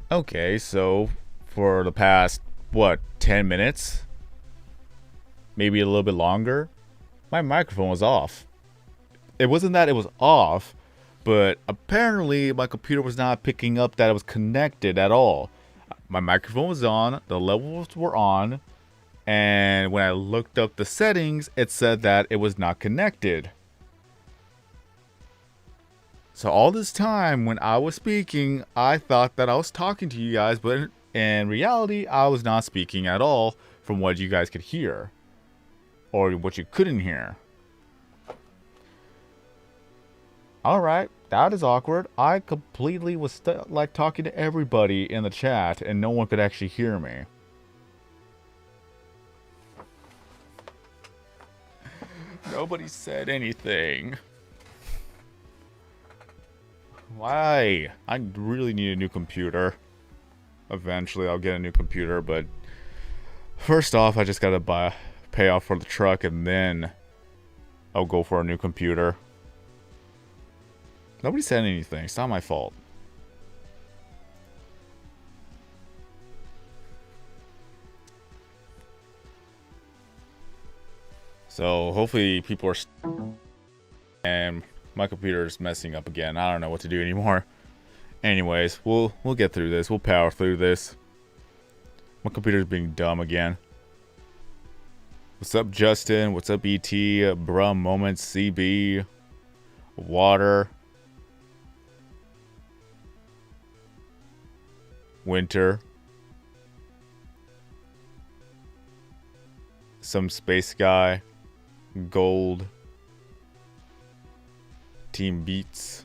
Okay, so for the past, what, 10 minutes? Maybe a little bit longer? My microphone was off. It wasn't that it was off, but apparently my computer was not picking up that it was connected at all. My microphone was on, the levels were on, and when I looked up the settings, it said that it was not connected. So all this time when I was speaking, I thought that I was talking to you guys, but in reality, I was not speaking at all from what you guys could hear. Or what you couldn't hear. Alright, that is awkward. I completely was like talking to everybody in the chat and no one could actually hear me. Nobody said anything. Why? I really need a new computer. Eventually I'll get a new computer, but first off I just gotta pay off for the truck and then I'll go for a new computer. Nobody said anything. It's not my fault. So hopefully people are and my computer is messing up again. I don't know what to do anymore. Anyways, we'll get through this. We'll power through this. My computer's being dumb again. What's up, Justin? What's up, ET? Bruh Moments, CB, Water, Winter, some space guy, Gold, Team Beats.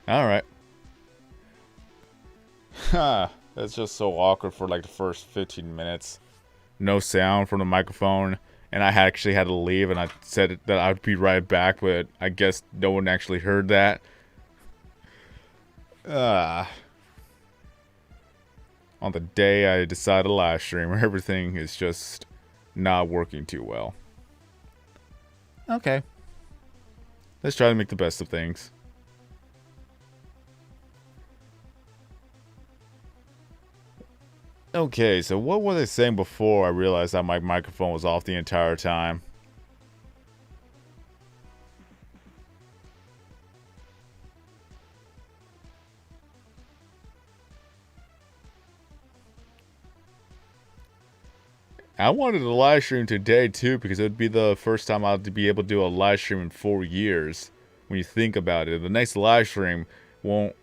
Alright. Ha, that's just so awkward for like the first 15 minutes. No sound from the microphone. And I actually had to leave and I said that I'd be right back, but I guess no one actually heard that. On the day I decided to live stream, everything is just not working too well. Okay. Let's try to make the best of things. Okay, so what was I saying before I realized that my microphone was off the entire time? I wanted to live stream today too because it would be the first time I'd be able to do a live stream in 4 years. When you think about it, the next live stream won't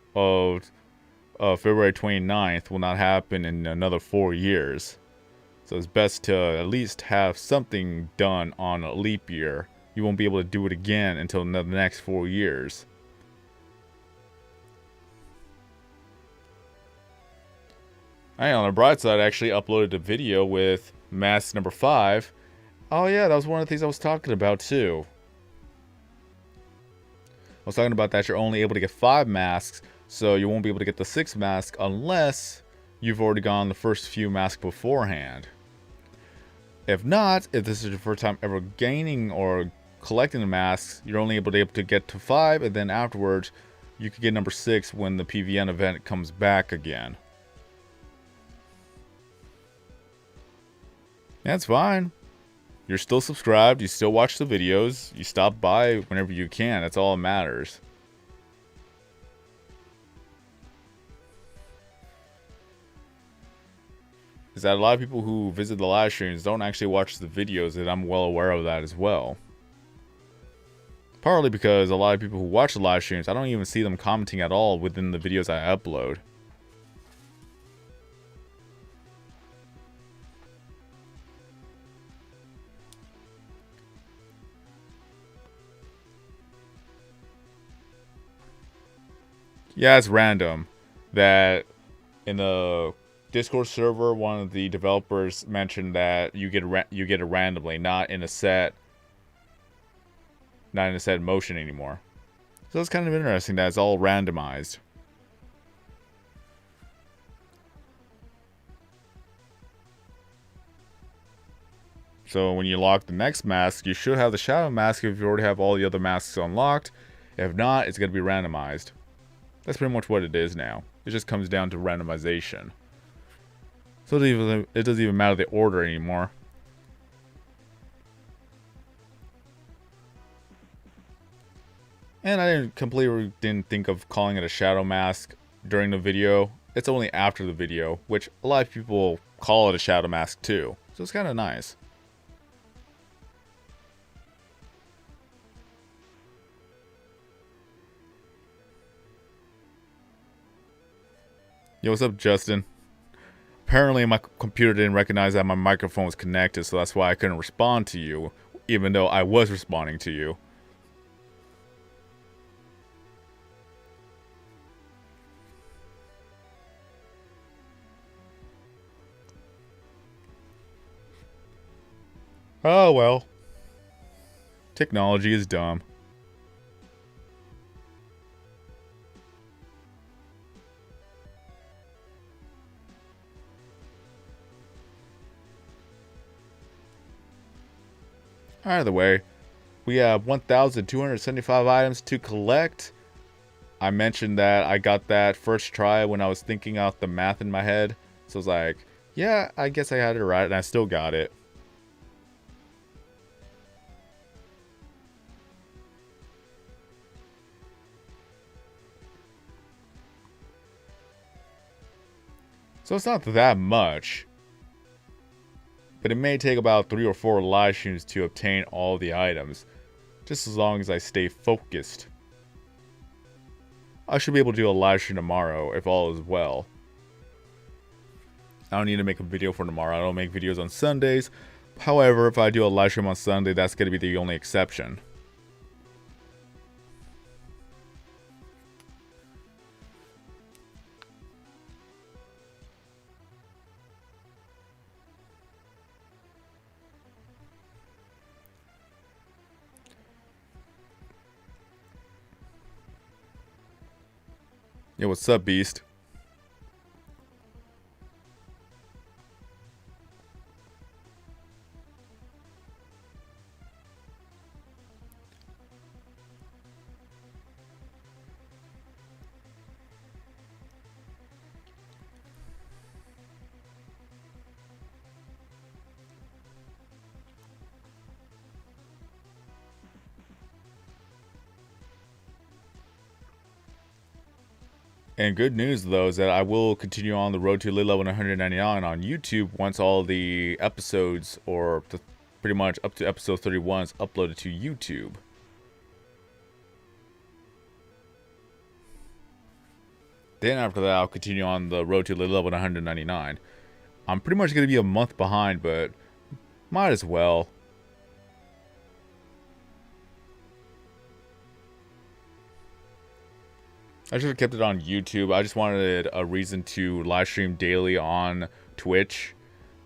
February 29th will not happen in another 4 years. So it's best to at least have something done on a leap year. You won't be able to do it again until the next 4 years. Hey, on the bright side, I actually uploaded a video with mask number 5. Oh yeah, that was one of the things I was talking about too. I was talking about that you're only able to get 5 masks, so you won't be able to get the 6th mask unless you've already gone the first few masks beforehand. If not, if this is your first time ever gaining or collecting the masks, you're only able to get to 5, and then afterwards, you could get number 6 when the PvN event comes back again. That's fine. You're still subscribed, you still watch the videos, you stop by whenever you can, that's all that matters. Is that a lot of people who visit the live streams don't actually watch the videos, and I'm well aware of that as well. Partly because a lot of people who watch the live streams, I don't even see them commenting at all within the videos I upload. Yeah, it's random that In the Discord server, one of the developers mentioned that you get it randomly, not in a set motion anymore. So it's kind of interesting that it's all randomized. So when you lock the next mask, you should have the shadow mask if you already have all the other masks unlocked. If not, it's going to be randomized. That's pretty much what it is now. It just comes down to randomization. So it doesn't even matter the order anymore. And I completely didn't think of calling it a shadow mask during the video. It's only after the video, which a lot of people call it a shadow mask too. So it's kind of nice. Yo, what's up, Justin? Apparently my computer didn't recognize that my microphone was connected, so that's why I couldn't respond to you, even though I was responding to you. Oh well. Technology is dumb. Either way, we have 1,275 items to collect. I mentioned that I got that first try when I was thinking out the math in my head. So I was like, yeah, I guess I had it right, and I still got it. So it's not that much. But it may take about 3 or 4 live streams to obtain all the items. Just as long as I stay focused. I should be able to do a live stream tomorrow if all is well. I don't need to make a video for tomorrow. I don't make videos on Sundays. However, if I do a live stream on Sunday, that's going to be the only exception. Yo, what's up, Beast? And good news, though, is that I will continue on the road to elite level 199 on YouTube once all the episodes, or pretty much up to episode 31, is uploaded to YouTube. Then after that, I'll continue on the road to elite level 199. I'm pretty much going to be a month behind, but might as well. I should have kept it on YouTube. I just wanted a reason to live stream daily on Twitch.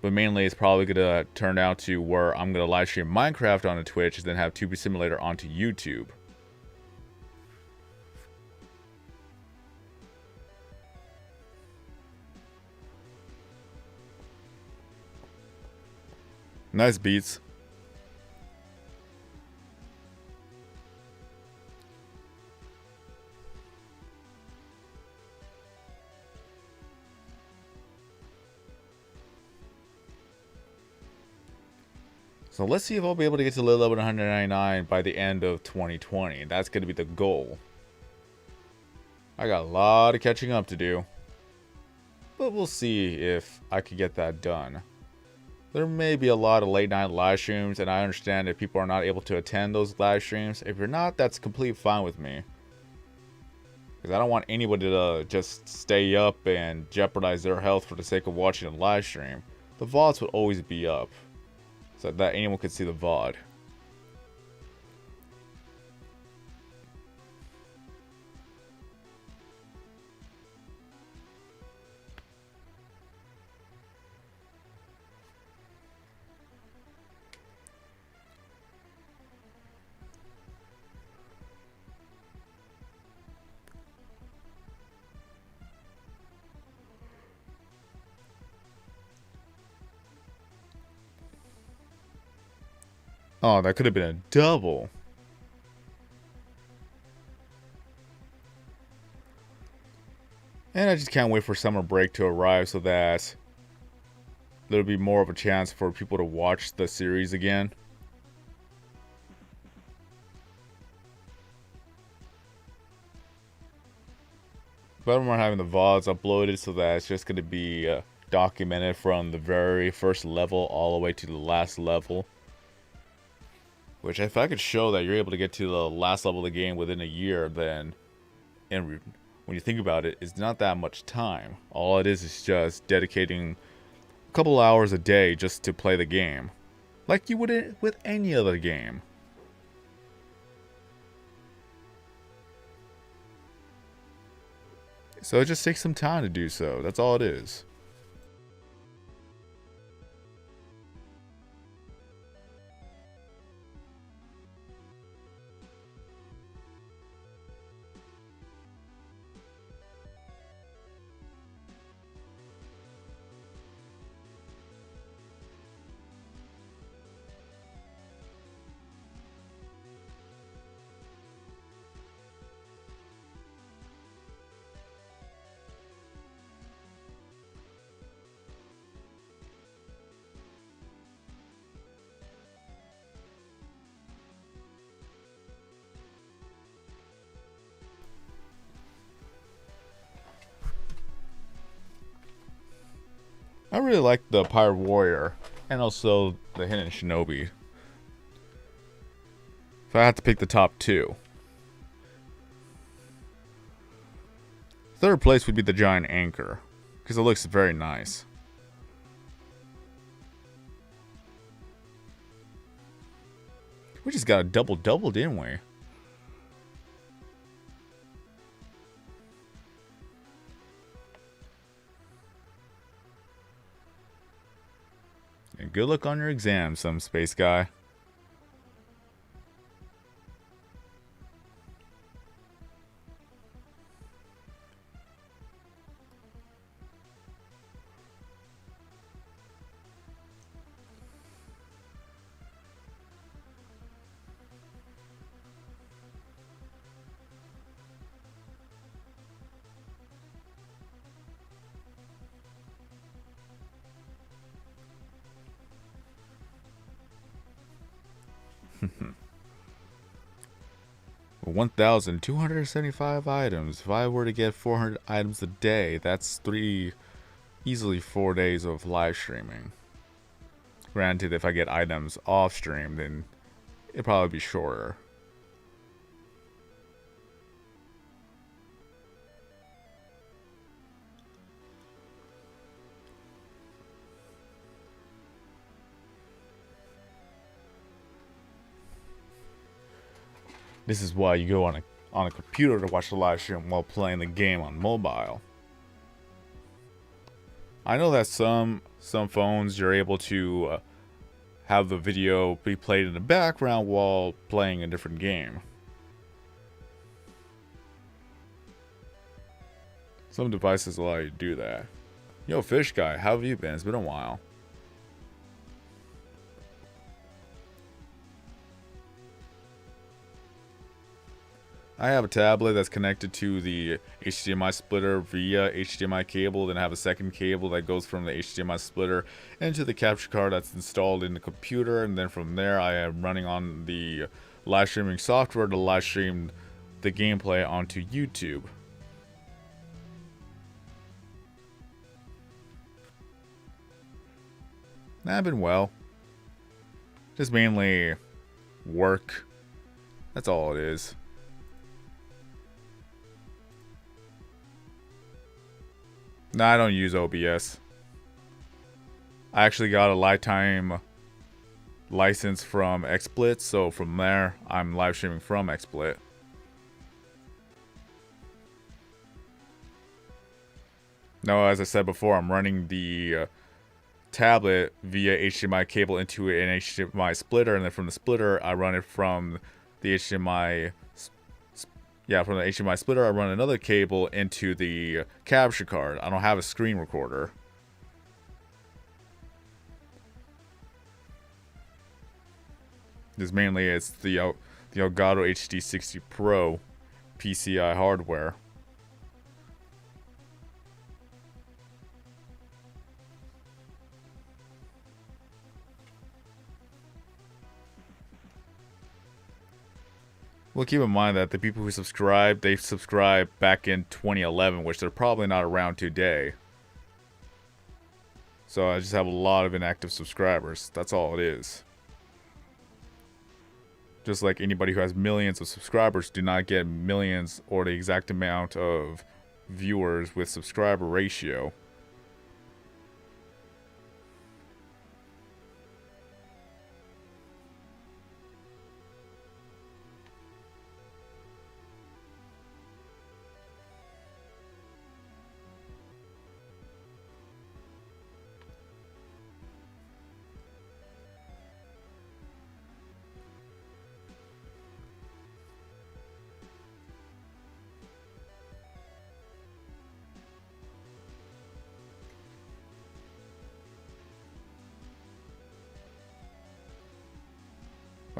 But mainly it's probably going to turn out to where I'm going to live stream Minecraft on Twitch and then have Tube Simulator onto YouTube. Nice beats. So let's see if I'll be able to get to level 199 by the end of 2020. That's going to be the goal. I got a lot of catching up to do. But we'll see if I can get that done. There may be a lot of late night live streams, and I understand if people are not able to attend those live streams. If you're not, that's completely fine with me. Because I don't want anybody to just stay up and jeopardize their health for the sake of watching a live stream. The VODs would always be up, so that anyone could see the VOD. Oh, that could have been a double. And I just can't wait for summer break to arrive so that there'll be more of a chance for people to watch the series again. But we're having the VODs uploaded so that it's just going to be documented from the very first level all the way to the last level. Which, if I could show that you're able to get to the last level of the game within a year, then, and when you think about it, it's not that much time. All it is just dedicating a couple hours a day just to play the game, like you would with any other game. So it just takes some time to do so. That's all it is. I really like the Pirate Warrior and also the Hidden Shinobi. If I had to pick the top two, third place would be the Giant Anchor because it looks very nice. We just got a double-double, didn't we? And good luck on your exam, some space guy. Hmm. 1,275 items. If I were to get 400 items a day, that's easily 4 days of live streaming. Granted, if I get items off stream, then it'd probably be shorter. This is why you go on a computer to watch the live stream while playing the game on mobile. I know that some phones you're able to have the video be played in the background while playing a different game. Some devices allow you to do that. Yo, Fish Guy, how have you been? It's been a while. I have a tablet that's connected to the HDMI splitter via HDMI cable. Then I have a second cable that goes from the HDMI splitter into the capture card that's installed in the computer. And then from there, I am running on the live streaming software to live stream the gameplay onto YouTube. I've been well. Just mainly work. That's all it is. No, I don't use OBS. I actually got a lifetime license from XSplit, so from there, I'm live streaming from XSplit. No, as I said before, I'm running the tablet via HDMI cable into an HDMI splitter, and then from the splitter, I run it from the HDMI. Yeah, from the HDMI splitter, I run another cable into the capture card. I don't have a screen recorder. Because mainly it's the Elgato HD60 Pro PCI hardware. Well, keep in mind that the people who subscribe, they subscribed back in 2011, which they're probably not around today. So I just have a lot of inactive subscribers. That's all it is. Just like anybody who has millions of subscribers do not get millions or the exact amount of viewers with subscriber ratio.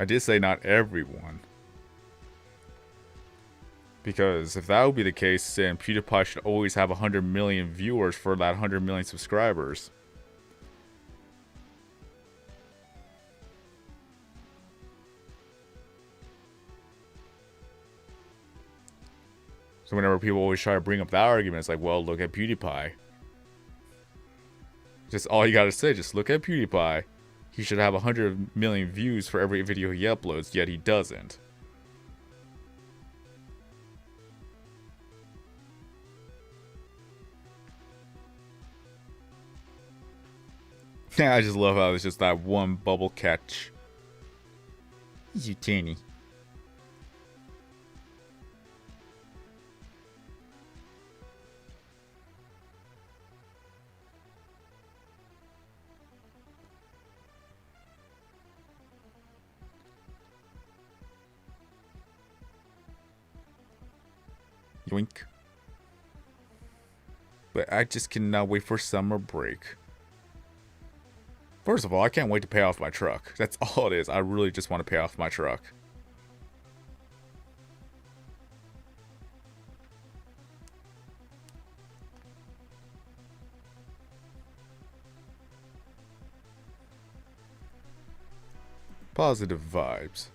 I did say not everyone. Because if that would be the case, then PewDiePie should always have 100 million viewers for that 100 million subscribers. So whenever people always try to bring up that argument, it's like, well, look at PewDiePie. Just all you gotta say, just look at PewDiePie. He should have 100 million views for every video he uploads, yet he doesn't. Yeah, I just love how it's just that one bubble catch. You teeny. Yoink. But I just cannot wait for summer break. First of all, I can't wait to pay off my truck. That's all it is. I really just want to pay off my truck. Positive vibes.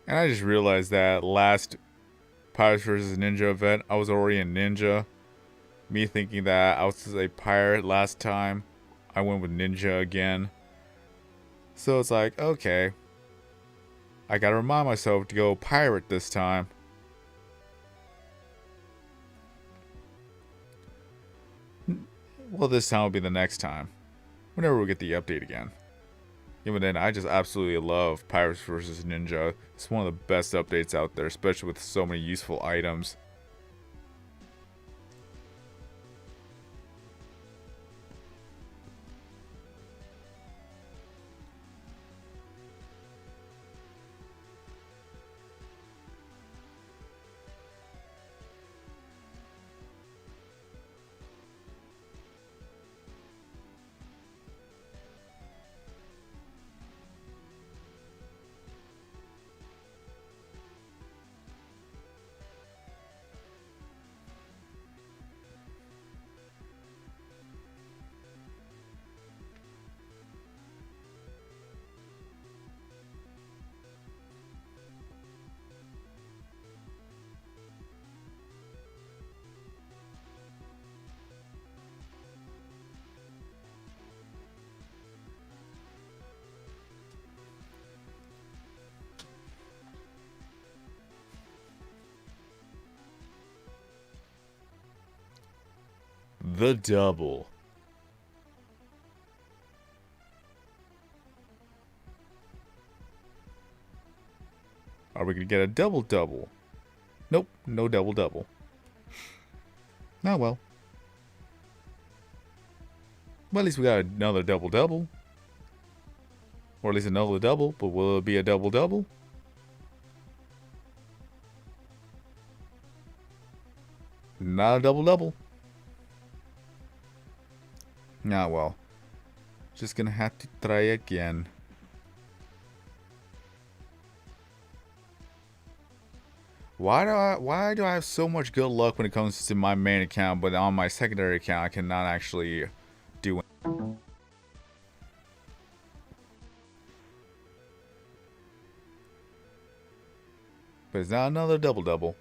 And I just realized that last Pirates vs. Ninja event, I was already a ninja. Me thinking that I was a pirate last time, I went with ninja again. So it's like, okay, I gotta remind myself to go pirate this time. Well, this time will be the next time, whenever we get the update again. Even then, I just absolutely love Pirates vs. Ninja. It's one of the best updates out there, especially with so many useful items. The double. Are we gonna get a double-double? Nope, no double-double. Oh well. Well, at least we got another double-double. Or at least another double, but will it be a double-double? Not a double-double. Nah, well. Just gonna have to try again. Why do I have so much good luck when it comes to my main account, but on my secondary account I cannot actually do it? But it's not another double-double.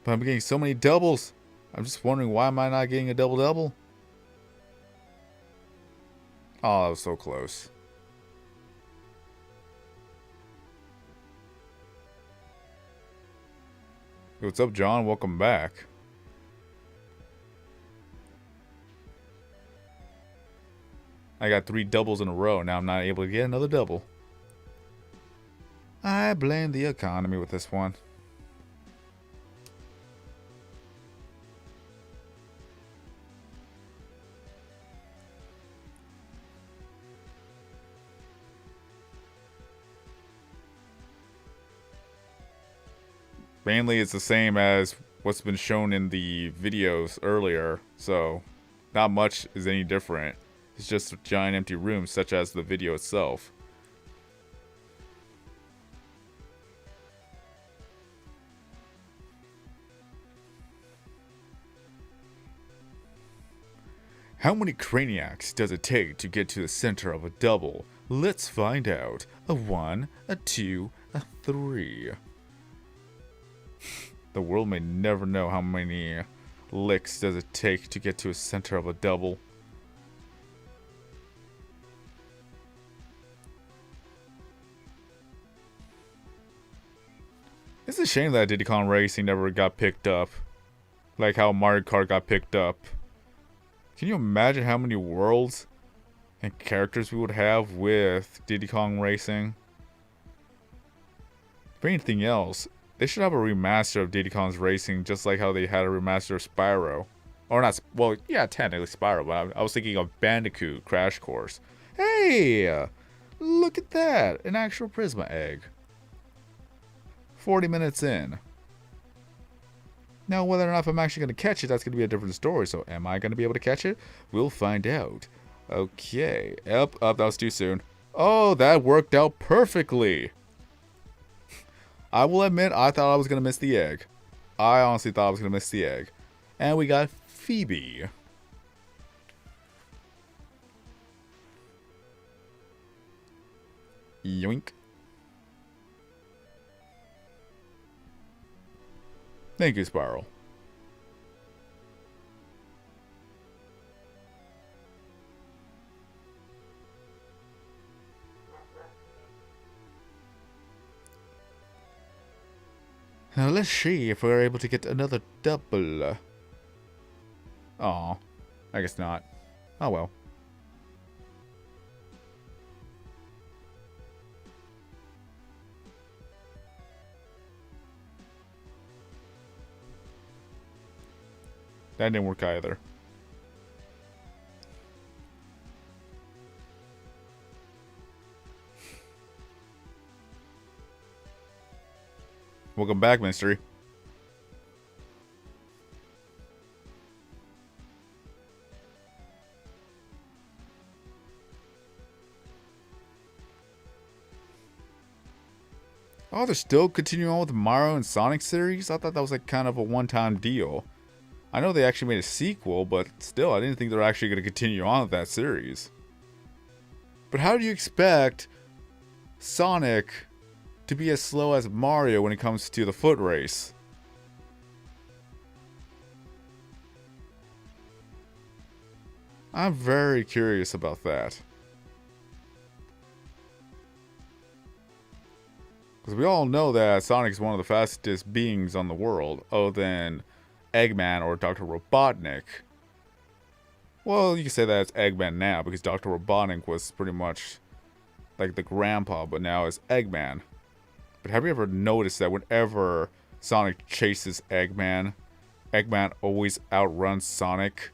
But I'm getting so many doubles. I'm just wondering, why am I not getting a double-double? Oh, that was so close. Hey, what's up, John? Welcome back. I got 3 doubles in a row. Now I'm not able to get another double. I blame the economy with this one. Mainly it's the same as what's been shown in the videos earlier, so not much is any different. It's just a giant empty room, such as the video itself. How many Craniacs does it take to get to the center of a double? Let's find out. A 1, a 2, a 3. The world may never know how many licks does it take to get to a center of a double. It's a shame that Diddy Kong Racing never got picked up. Like how Mario Kart got picked up. Can you imagine how many worlds and characters we would have with Diddy Kong Racing? For anything else, they should have a remaster of Diddy Kong's Racing, just like how they had a remaster of Spyro. Or not, well, yeah, technically Spyro, but I was thinking of Bandicoot Crash Course. Hey! Look at that! An actual Prisma egg. 40 minutes in. Now, whether or not if I'm actually going to catch it, that's going to be a different story. So, am I going to be able to catch it? We'll find out. Okay. Yep, that was too soon. Oh, that worked out perfectly. I will admit, I thought I was going to miss the egg. I honestly thought I was going to miss the egg. And we got Phoebe. Yoink. Thank you, Spiral. Now let's see if we're able to get another double. Aw, I guess not. Oh well. That didn't work either. Welcome back, Mystery. Oh, they're still continuing on with the Mario and Sonic series? I thought that was like kind of a one-time deal. I know they actually made a sequel, but still, I didn't think they're actually going to continue on with that series. But how do you expect Sonic to be as slow as Mario when it comes to the foot race? I'm very curious about that. Because we all know that Sonic is one of the fastest beings on the world, other than Eggman or Dr. Robotnik. Well, you can say that it's Eggman now, because Dr. Robotnik was pretty much like the grandpa, but now it's Eggman. But have you ever noticed that whenever Sonic chases Eggman, Eggman always outruns Sonic?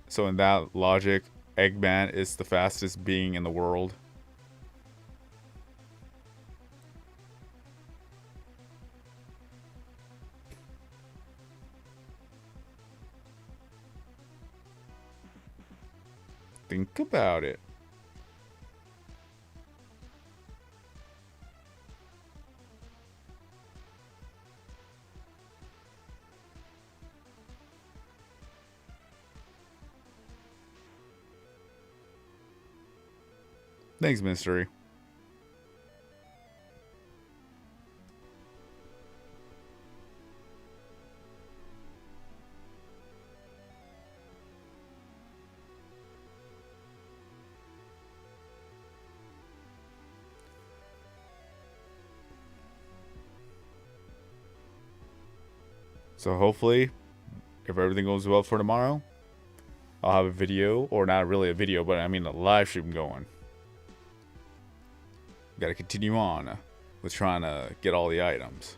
So in that logic, Eggman is the fastest being in the world. Think about it. Thanks, Mystery. So hopefully, if everything goes well for tomorrow, I'll have a video, or not really a video, but I mean a live stream going. Gotta continue on with trying to get all the items.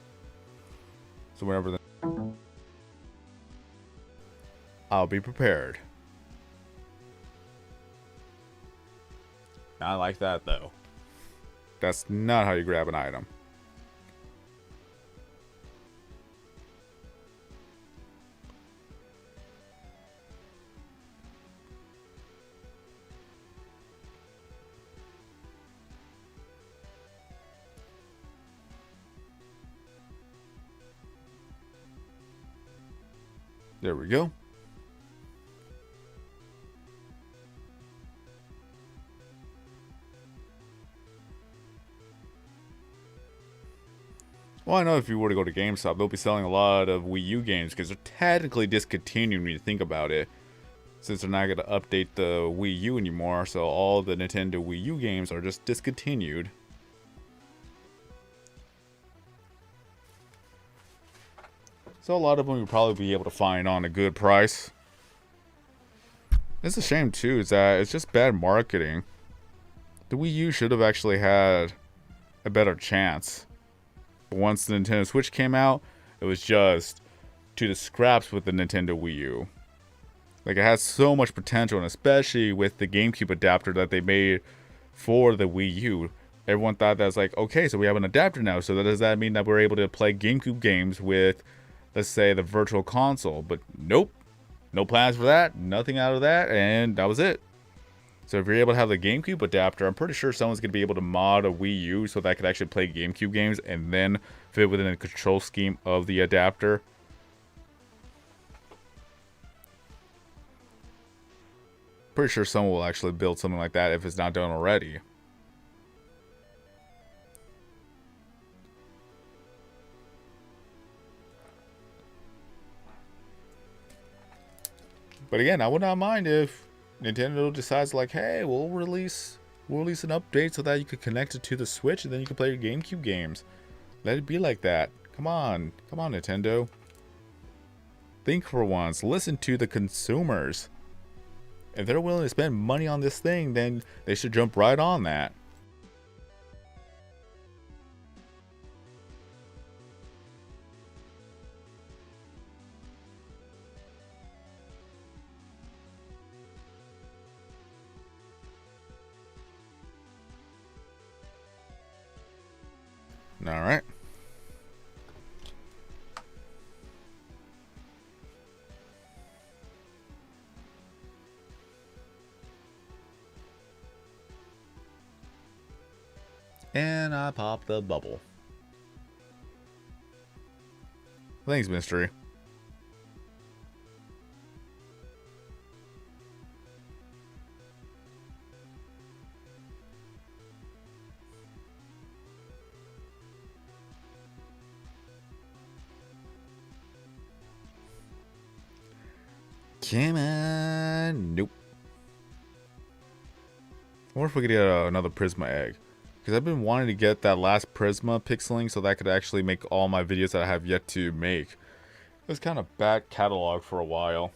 So whenever I'll be prepared. Not like that though. That's not how you grab an item. There we go. Well, I know if you were to go to GameStop, they'll be selling a lot of Wii U games because they're technically discontinued when you think about it. Since they're not going to update the Wii U anymore, so all the Nintendo Wii U games are just discontinued. So a lot of them you'll probably be able to find on a good price. It's a shame too, is that it's just bad marketing. The Wii U should have actually had a better chance. But once the Nintendo Switch came out, it was just to the scraps with the Nintendo Wii U. Like, it has so much potential, and especially with the GameCube adapter that they made for the Wii U. Everyone thought that was like, okay, so we have an adapter now, so does that mean that we're able to play GameCube games with, let's say, the Virtual Console? But nope. No plans for that, nothing out of that, and that was it. So if you're able to have the GameCube adapter, I'm pretty sure someone's going to be able to mod a Wii U so that I could actually play GameCube games and then fit within the control scheme of the adapter. Pretty sure someone will actually build something like that if it's not done already. But again, I would not mind if Nintendo decides like, hey, we'll release an update so that you could connect it to the Switch and then you can play your GameCube games. Let it be like that. Come on, Nintendo. Think for once. Listen to the consumers. If they're willing to spend money on this thing, then they should jump right on that. All right. And I pop the bubble. Thanks, Mystery. Come on. Nope. I wonder if we could get another Prisma egg. Because I've been wanting to get that last Prisma pixeling so that I could actually make all my videos that I have yet to make. It was kind of back catalog for a while.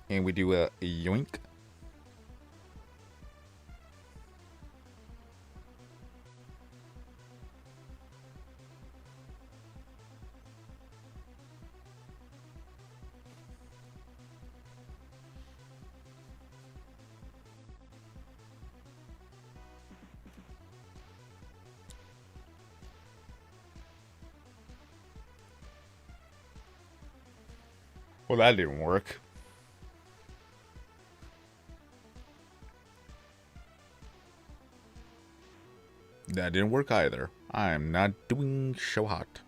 And we do a yoink. Well, that didn't work. That didn't work either. I'm not doing so hot.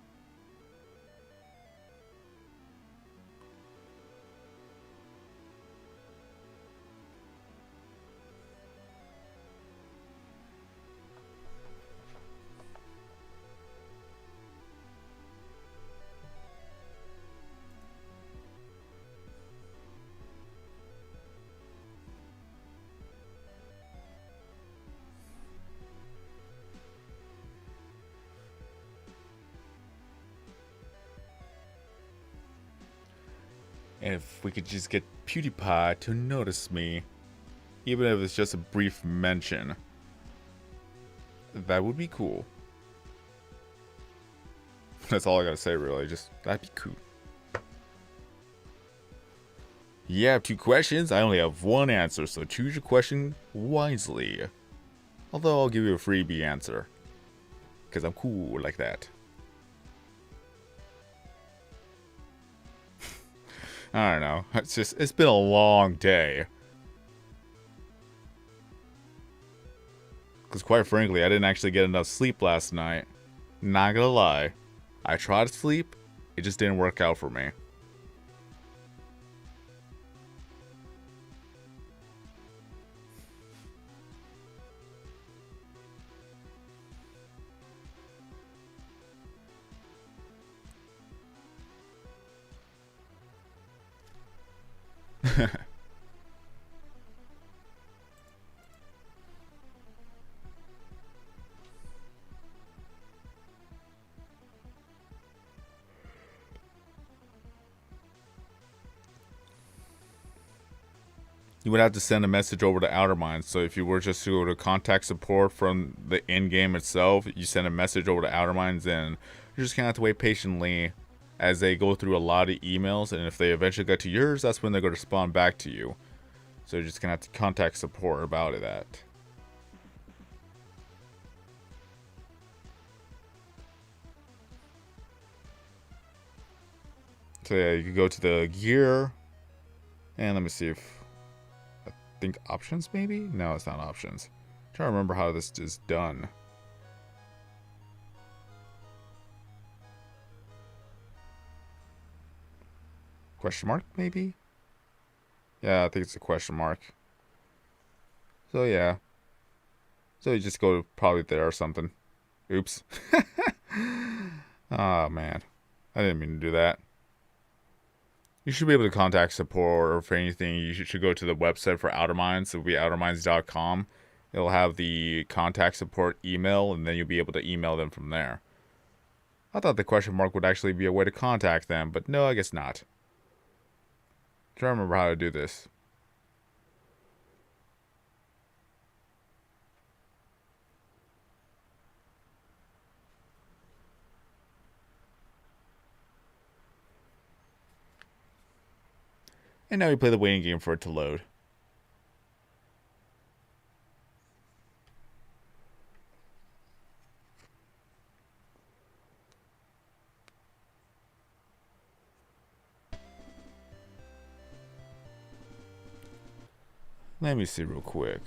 And if we could just get Pewdiepie to notice me, even if it's just a brief mention, that would be cool. That's all I gotta say, really. Just, that'd be cool. You have 2 questions, I only have 1 answer, so choose your question wisely. Although I'll give you a freebie answer. Because I'm cool like that. I don't know. It's been a long day. Because quite frankly, I didn't actually get enough sleep last night. Not gonna lie. I tried to sleep, it just didn't work out for me. You would have to send a message over to Outer Minds. So if you were just to go to contact support from the in-game itself, you send a message over to Outer Minds, and you're just gonna have to wait patiently as they go through a lot of emails, and if they eventually get to yours, that's when they're gonna respond back to you. So you're just gonna have to contact support about that. So yeah, you can go to the gear, and let me see if I think options maybe? No, it's not options. I'm trying to remember how this is done. Question mark maybe? Yeah, I think it's a question mark. So yeah. So you just go probably there or something. Oops. Oh man. I didn't mean to do that. You should be able to contact support, or for anything, you should go to the website for Outer Minds. It will be outerminds.com. It'll have the contact support email, and then you'll be able to email them from there. I thought the question mark would actually be a way to contact them, but no, I guess not. I'm trying to remember how to do this. And now we play the waiting game for it to load. Let me see real quick.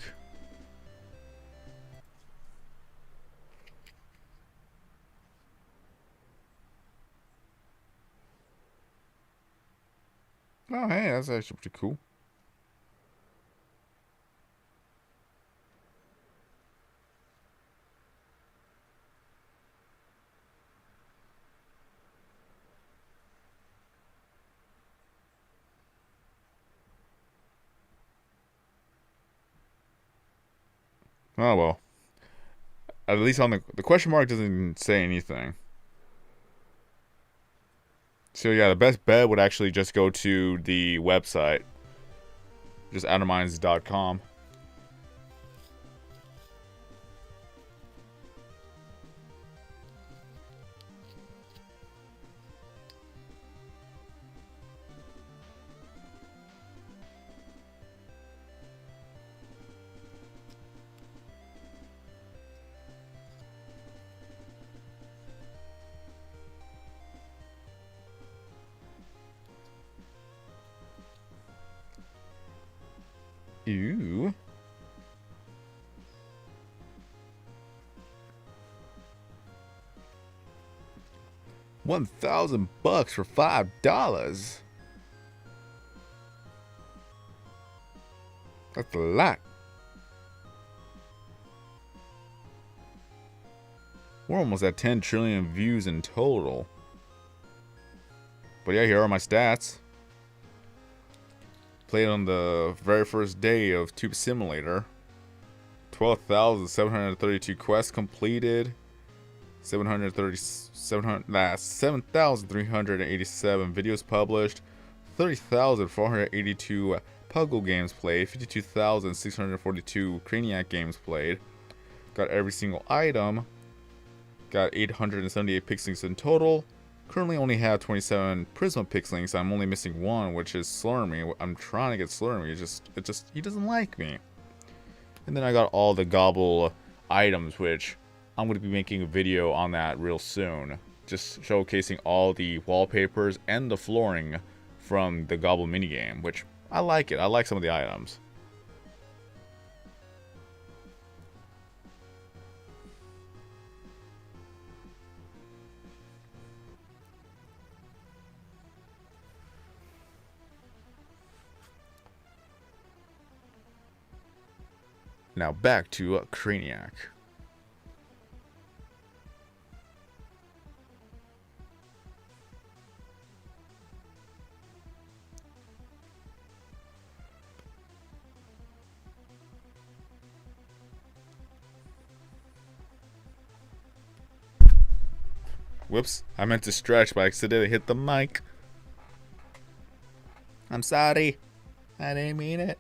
Oh, hey, that's actually pretty cool. Oh, well. At least on the question mark doesn't say anything. So yeah, the best bet would actually just go to the website. Just outerminds.com. Ooh. $1,000 for $5. That's a lot. We're almost at 10 trillion views in total. But yeah, here are my stats. Played on the very first day of Tube Simulator. 12,732 quests completed. 7,387 videos published. 30,482 Puzzle games played. 52,642 Craniac games played. Got every single item. Got 878 pixels in total. Currently only have 27 Prisma pixels. I'm only missing one, which is Slurmy. I'm trying to get Slurmy. He doesn't like me. And then I got all the Gobble items, which I'm going to be making a video on that real soon. Just showcasing all the wallpapers and the flooring from the Gobble minigame, which I like it. I like some of the items. Now back to Craniac. Whoops, I meant to stretch, but I accidentally hit the mic. I'm sorry. I didn't mean it.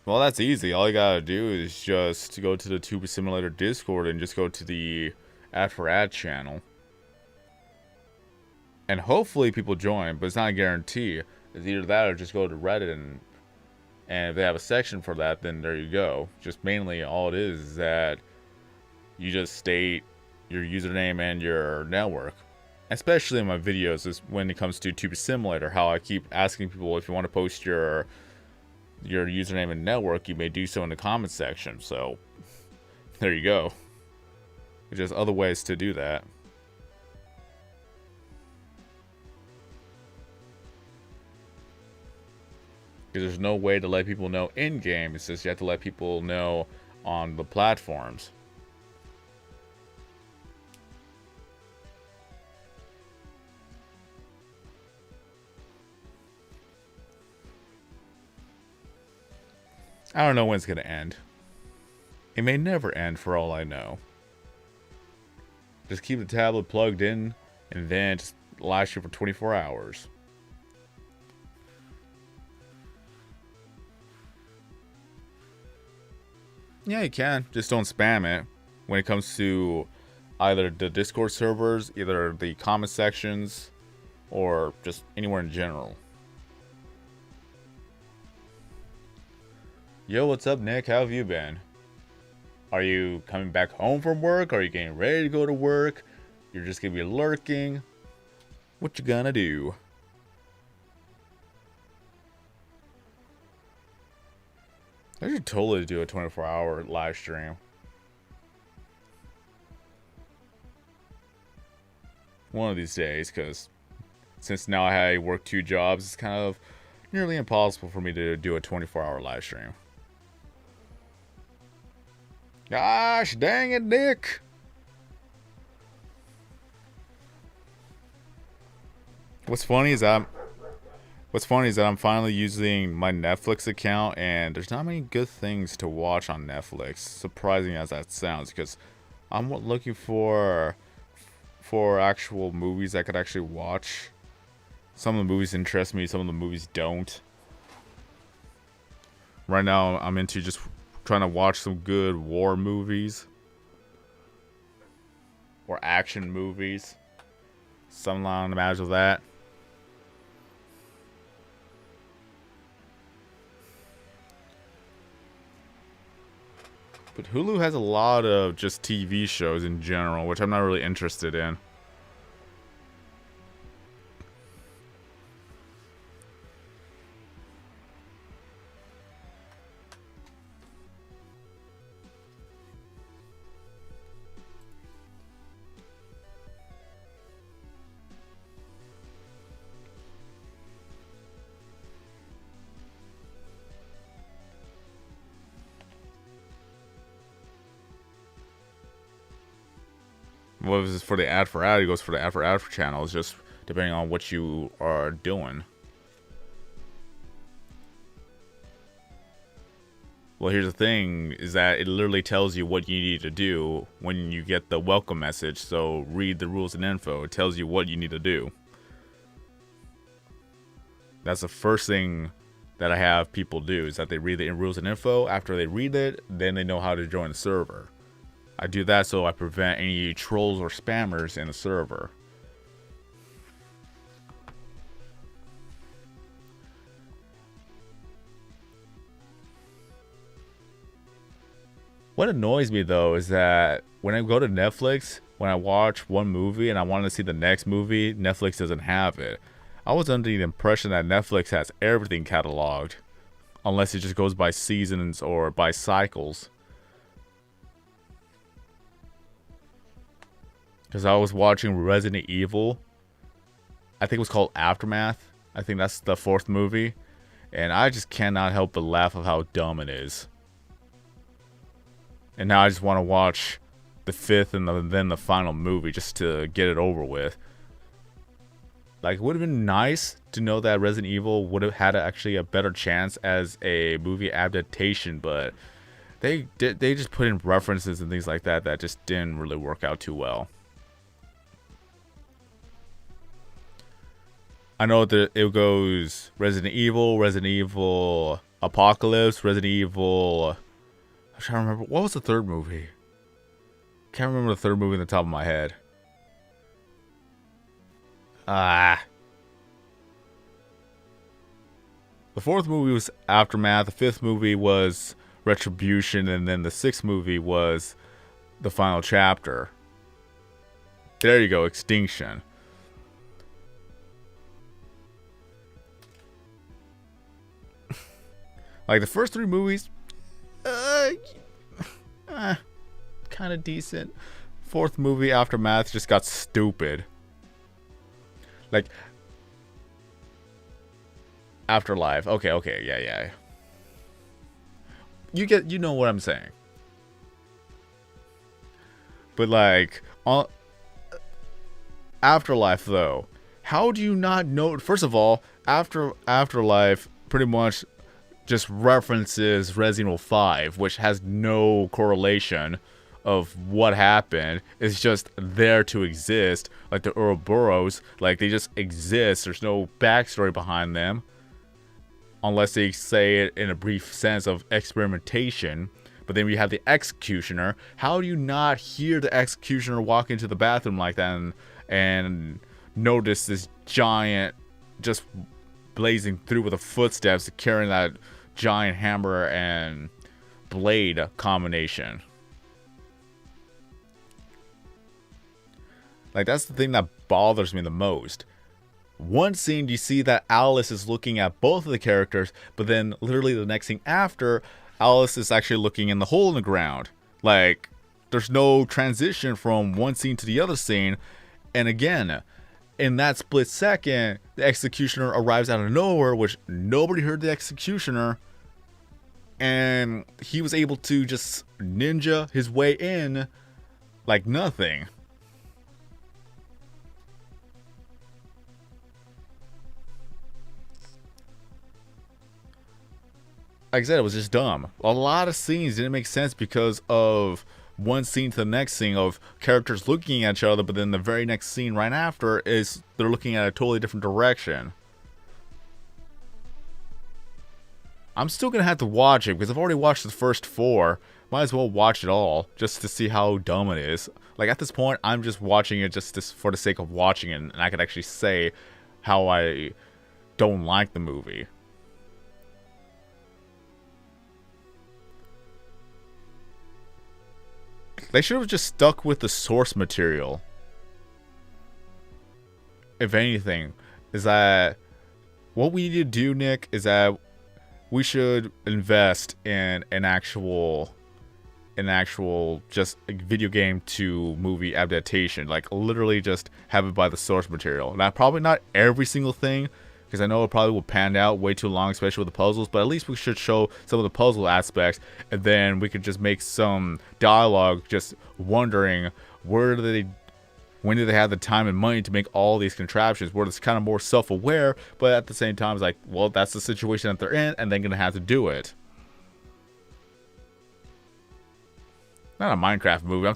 Well, that's easy. All you gotta do is just go to the Tube Simulator Discord and just go to the Ad for Ad channel. And hopefully people join, but it's not a guarantee. It's either that or just go to Reddit and if they have a section for that, then there you go. Just mainly all it is that you just state your username and your network. Especially in my videos is when it comes to Tube Simulator, how I keep asking people if you want to post your username and network, you may do so in the comment section. So there you go. There's just other ways to do that. Because there's no way to let people know in game. It's just you have to let people know on the platforms. I don't know when it's going to end. It may never end for all I know. Just keep the tablet plugged in and then just last you for 24 hours. Yeah, you can. Just don't spam it when it comes to either the Discord servers, either the comment sections, or just anywhere in general. Yo, what's up, Nick? How have you been? Are you coming back home from work? Are you getting ready to go to work? You're just gonna be lurking? What you gonna do? I should totally do a 24-hour live stream. One of these days, because since now I work 2 jobs, it's kind of nearly impossible for me to do a 24-hour live stream. Gosh dang it, Nick! What's funny is that I'm finally using my Netflix account, and there's not many good things to watch on Netflix. Surprising as that sounds, because I'm looking for actual movies I could actually watch. Some of the movies interest me, some of the movies don't. Right now, I'm into just trying to watch some good war movies or action movies. Something along the lines of that. But Hulu has a lot of just TV shows in general, which I'm not really interested in. Well, if it's for the ad for ad, it goes for the ad for ad for channels, just depending on what you are doing. Well, here's the thing, is that it literally tells you what you need to do when you get the welcome message, so read the rules and info. It tells you what you need to do. That's the first thing that I have people do, is that they read the rules and info. After they read it, then they know how to join the server. I do that so I prevent any trolls or spammers in the server. What annoys me though is that when I go to Netflix, when I watch one movie and I want to see the next movie, Netflix doesn't have it. I was under the impression that Netflix has everything cataloged, unless it just goes by seasons or by cycles. Because I was watching Resident Evil, I think it was called Aftermath. I think that's the 4th movie. And I just cannot help but laugh of how dumb it is. And now I just want to watch the 5th and then the final movie just to get it over with. Like, it would have been nice to know that Resident Evil would have had actually a better chance as a movie adaptation, but they just put in references and things like that that just didn't really work out too well. I know that it goes Resident Evil Apocalypse, Resident Evil. I'm trying to remember. What was the 3rd movie? Can't remember the 3rd movie on the top of my head. The 4th movie was Aftermath. The 5th movie was Retribution. And then the 6th movie was the final chapter. There you go. Extinction. Like, the first 3 movies, kind of decent. 4th movie, Aftermath, just got stupid. Like, Afterlife. Okay, yeah. You know what I'm saying. But, like, Afterlife, though, how do you not know? First of all, Afterlife pretty much just references Resident Evil 5, which has no correlation of what happened. It's just there to exist, like the Ouroboros. Like, they just exist. There's no backstory behind them, unless they say it in a brief sense of experimentation. But then we have the Executioner. How do you not hear the Executioner walk into the bathroom like that and notice this giant just blazing through with the footsteps, carrying that giant hammer and blade combination? Like, that's the thing that bothers me the most. One scene, you see that Alice is looking at both of the characters, but then literally the next scene after, Alice is actually looking in the hole in the ground. Like, there's no transition from one scene to the other scene. And again, in that split second, the Executioner arrives out of nowhere, which nobody heard the Executioner. And he was able to just ninja his way in like nothing. Like I said, it was just dumb. A lot of scenes didn't make sense because of one scene to the next scene of characters looking at each other, but then the very next scene right after is they're looking at a totally different direction. I'm still gonna have to watch it because I've already watched the first 4. Might as well watch it all just to see how dumb it is. Like, at this point, I'm just watching it just for the sake of watching it, and I could actually say how I don't like the movie. they should have just stuck with the source material. If anything, is that what we need to do, Nick, is that we should invest in an actual just a video game to movie adaptation. Like literally just have it by the source material. Now probably not every single thing, because I know it probably will pan out way too long, especially with the puzzles, but at least we should show some of the puzzle aspects, and then we could just make some dialogue just wondering when do they have the time and money to make all these contraptions, where it's kind of more self-aware, but at the same time it's like, well, that's the situation that they're in and they're gonna have to do it. Not a Minecraft movie. I'm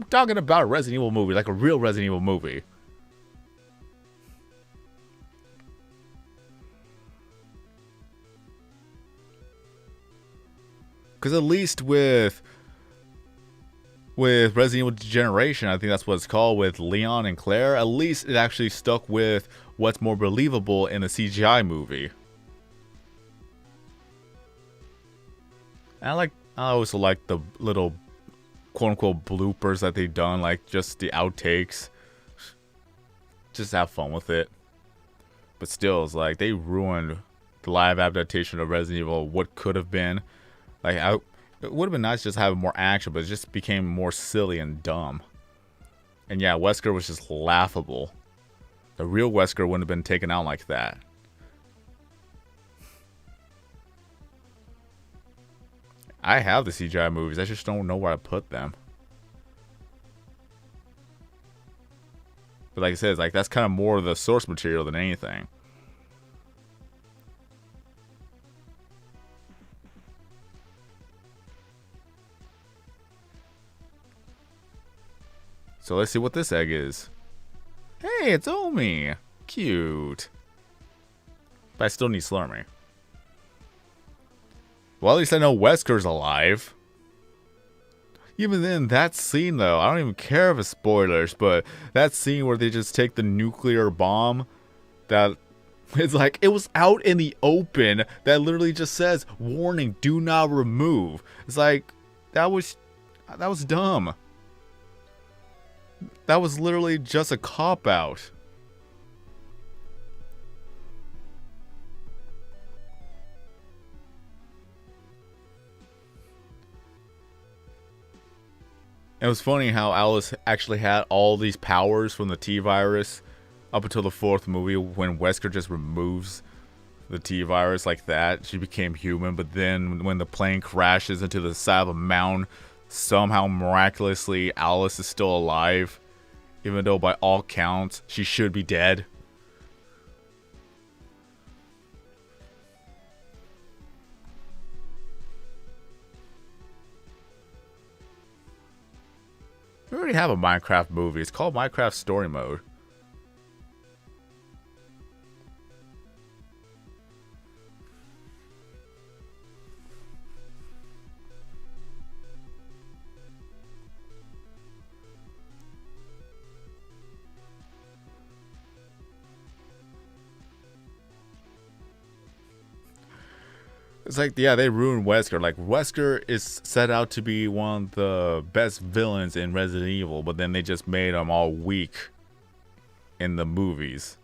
talking about a Resident Evil movie, like a real Resident Evil movie. Because at least with Resident Evil Degeneration, I think that's what it's called, with Leon and Claire, at least it actually stuck with what's more believable in the CGI movie. And I also like the little quote-unquote bloopers that they've done, like just the outtakes. Just have fun with it. But still, it's like they ruined the live adaptation of Resident Evil, what could have been. Like, it would have been nice just to have more action, but it just became more silly and dumb. And yeah, Wesker was just laughable. The real Wesker wouldn't have been taken out like that. I have the CGI movies, I just don't know where I put them. But like I said, it's like that's kind of more of the source material than anything. So let's see what this egg is. Hey, it's Omi! Cute. But I still need Slurmy. Well, at least I know Wesker's alive. Even then, that scene though, I don't even care if it's spoilers, but that scene where they just take the nuclear bomb, that it's like, it was out in the open, that literally just says, warning, do not remove. It's like, that was dumb. That was literally just a cop-out. It was funny how Alice actually had all these powers from the T-virus up until the 4th movie, when Wesker just removes the T-virus like that. She became human, but then when the plane crashes into the side of a mountain, somehow miraculously Alice is still alive, even though by all counts she should be dead. We already have a Minecraft movie. It's called Minecraft Story Mode. It's like, yeah, they ruined Wesker. Like, Wesker is set out to be one of the best villains in Resident Evil, but then they just made him all weak in the movies.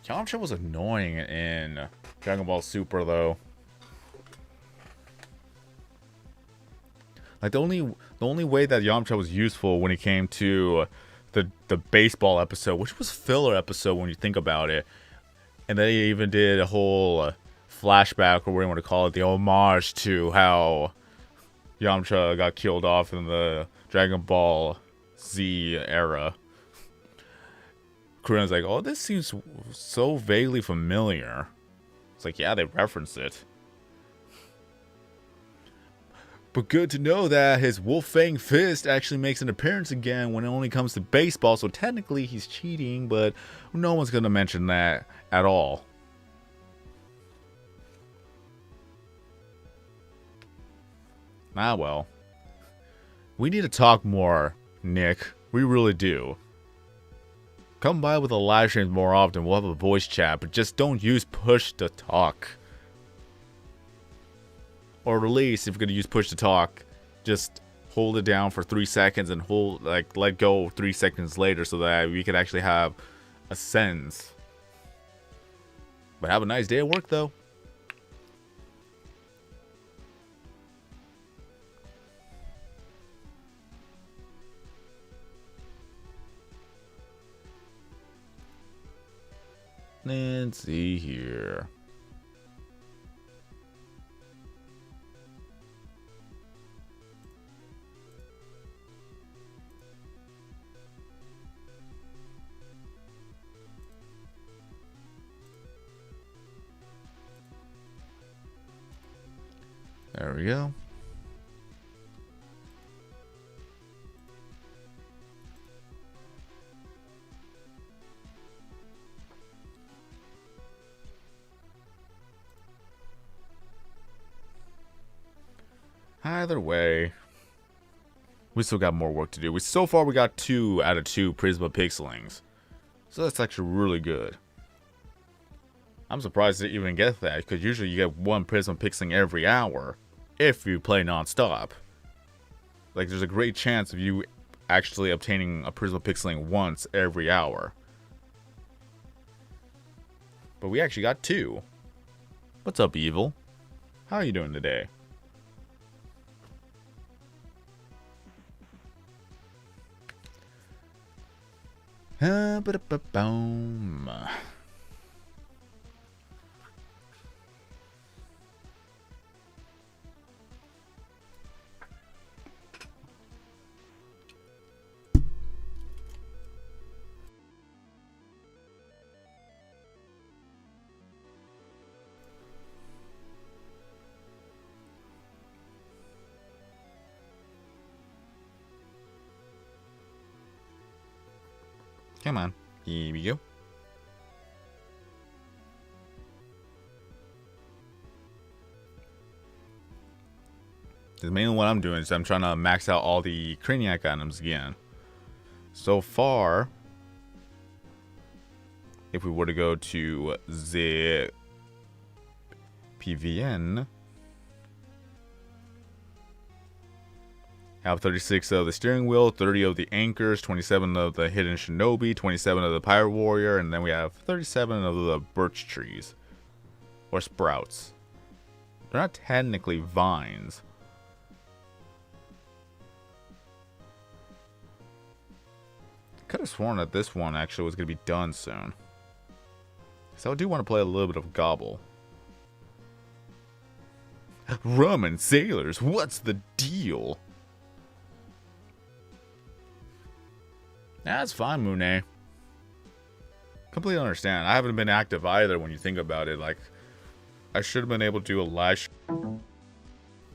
Yamcha was annoying in Dragon Ball Super, though. Like, the only way that Yamcha was useful when it came to the baseball episode, which was filler episode when you think about it, and they even did a whole flashback, or whatever you want to call it, the homage to how Yamcha got killed off in the Dragon Ball Z era. Korean's like, oh, this seems so vaguely familiar. It's like, yeah, they referenced it. But good to know that his Wolf Fang Fist actually makes an appearance again when it only comes to baseball. So technically he's cheating, but no one's going to mention that at all. Ah, well. We need to talk more, Nick. We really do. Come by with a live stream more often. We'll have a voice chat, but just don't use push to talk. Or at least, if you're going to use push to talk, just hold it down for 3 seconds and let go 3 seconds later so that we can actually have a sentence. But have a nice day at work, though. Let's see here. There we go. Either way, we still got more work to do. So far we got 2 out of 2 Prisma Pixelings. So that's actually really good. I'm surprised to even get that, because usually you get 1 Prisma Pixeling every hour if you play non-stop. Like, there's a great chance of you actually obtaining a Prisma Pixeling once every hour. But we actually got 2. What's up, Evil? How are you doing today? Ba-da-ba-boom. Come on. Here we go. Because mainly what I'm doing is I'm trying to max out all the Craniac items again. So far, if we were to go to the PvN, have 36 of the steering wheel, 30 of the anchors, 27 of the hidden shinobi, 27 of the pirate warrior, and then we have 37 of the birch trees. Or sprouts. They're not technically vines. Could have sworn that this one actually was going to be done soon. So I do want to play a little bit of Gobble. Rum and sailors, what's the deal? That's fine, Moonay. Completely understand. I haven't been active either when you think about it. Like, I should have been able to do a live show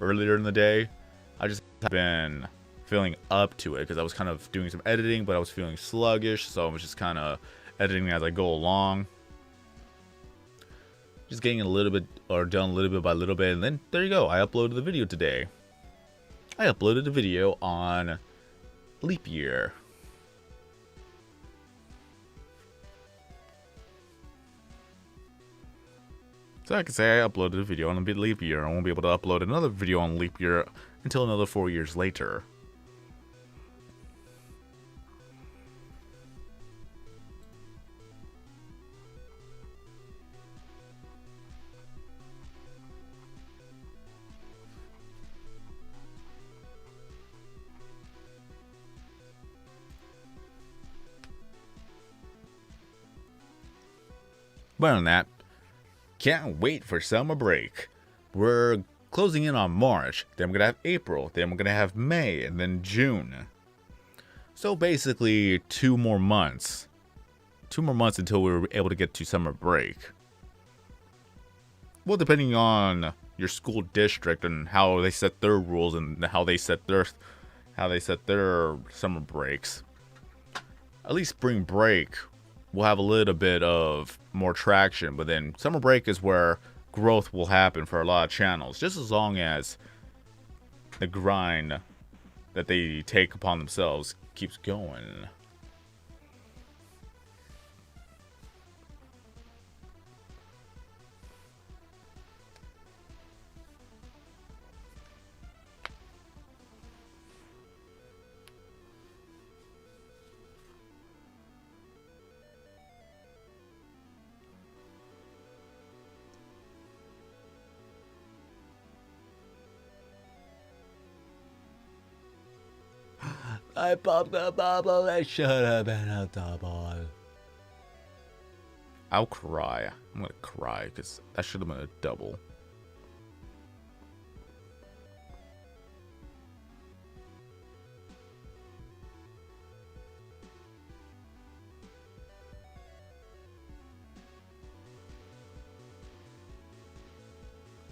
earlier in the day. I just have been feeling up to it because I was kind of doing some editing, but I was feeling sluggish, so I was just kind of editing as I go along. Just getting a little bit, or done a little bit by little bit, and then there you go. I uploaded the video today. I uploaded a video on leap year. So I can say I uploaded a video on a leap year. I won't be able to upload another video on leap year until another 4 years later. But on that, can't wait for summer break. We're closing in on March, then we're gonna have April, then we're gonna have May, and then June. So basically 2 more months. 2 more months until we're able to get to summer break. Well, depending on your school district and how they set their rules and how they set their summer breaks. At least spring break will have a little bit of more traction, but then summer break is where growth will happen for a lot of channels, just as long as the grind that they take upon themselves keeps going. I popped the bubble, it should have been a double. I'll cry. I'm gonna cry because that should have been a double.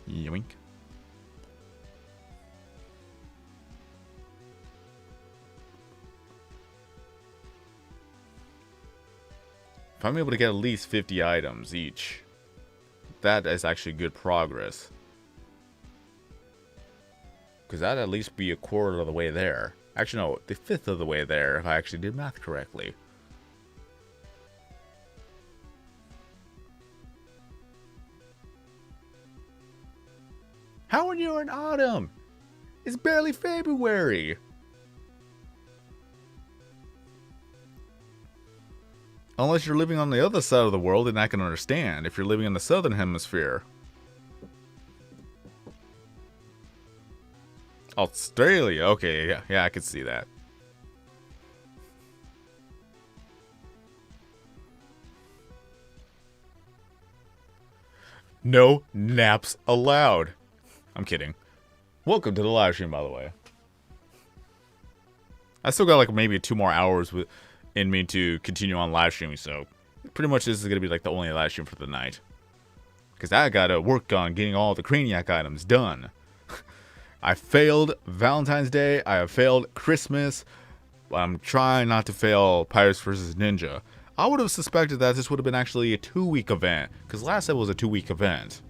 Yoink. If I'm able to get at least 50 items each, that is actually good progress. Because that'd at least be a quarter of the way there. Actually, no, the fifth of the way there if I actually did math correctly. How are you in autumn? It's barely February. Unless you're living on the other side of the world, then I can understand. If you're living in the southern hemisphere. Australia. Okay, yeah, I can see that. No naps allowed. I'm kidding. Welcome to the live stream, by the way. I still got like maybe 2 more hours in me to continue on live streaming, so pretty much this is gonna be like the only live stream for the night. Because I gotta work on getting all the Craniac items done. I failed Valentine's Day, I have failed Christmas, but I'm trying not to fail Pirates vs. Ninja. I would have suspected that this would have been actually a 2-week event, because last time was a 2-week event.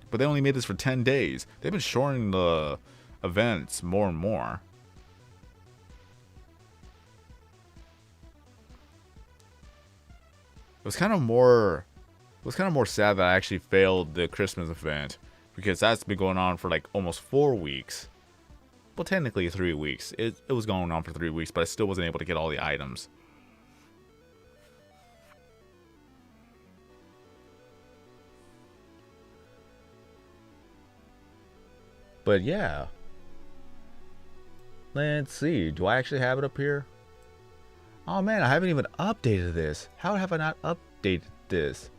But they only made this for 10 days. They've been shortening the events more and more. It was kind of more sad that I actually failed the Christmas event, because that's been going on for like almost 4 weeks. Well, technically 3 weeks. It was going on for 3 weeks, but I still wasn't able to get all the items. But yeah. Let's see. Do I actually have it up here? Oh man, I haven't even updated this. How have I not updated this?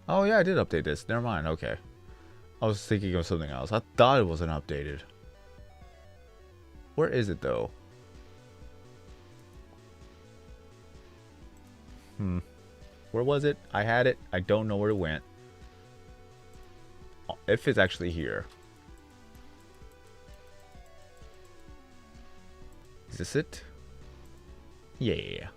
Oh yeah, I did update this. Never mind. Okay. I was thinking of something else. I thought it wasn't updated. Where is it though? Where was it? I had it. I don't know where it went. If it's actually here. Is this it? Yeah.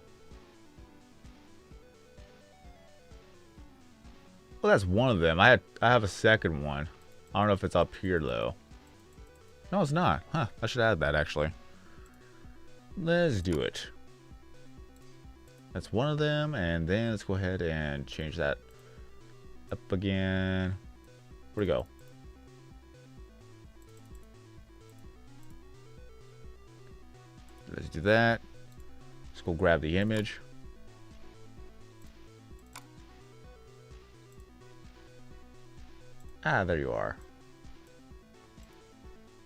Well, that's one of them. I have a second one. I don't know if it's up here though. No, it's not. Huh. I should add that actually. Let's do it. That's one of them, and then let's go ahead and change that up again. Where'd it go? Let's do that. Let's go grab the image. Ah, there you are.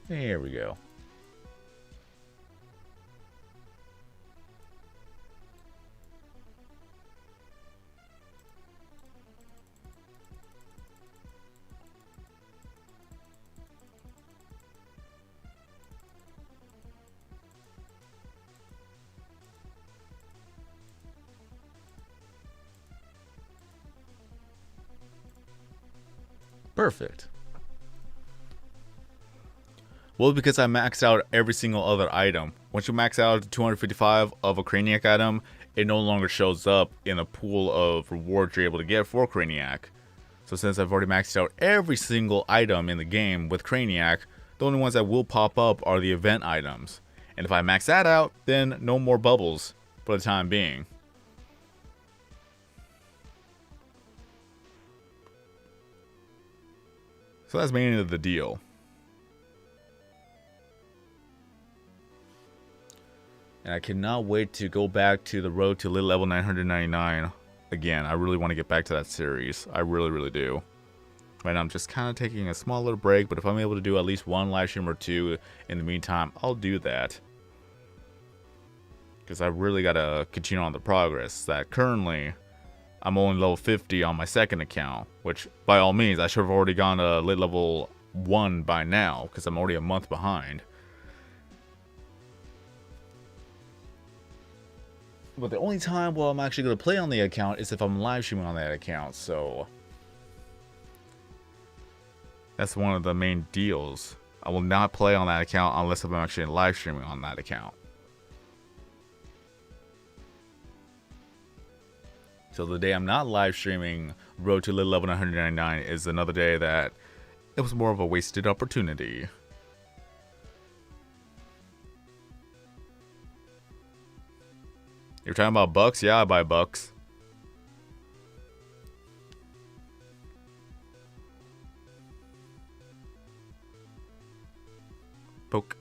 There we go. Perfect. Well, because I maxed out every single other item. Once you max out 255 of a Craniac item, it no longer shows up in a pool of rewards you're able to get for Craniac. So since I've already maxed out every single item in the game with Craniac, the only ones that will pop up are the event items. And if I max that out, then no more bubbles for the time being. So that's mainly the deal. And I cannot wait to go back to the road to lit level 999 again. I really want to get back to that series. I really do. Right now I'm just kind of taking a small little break, but if I'm able to do at least one live stream or two in the meantime, I'll do that. Because I really got to continue on the progress. That currently, I'm only level 50 on my second account, which by all means, I should have already gone to lit level 1 by now, because I'm already a month behind. But the only time where I'm actually going to play on the account is if I'm live streaming on that account, so that's one of the main deals. I will not play on that account unless I'm actually live streaming on that account. So the day I'm not live streaming Road to lit level 199 is another day that it was more of a wasted opportunity. You're talking about bucks? Yeah, I buy bucks. Poke.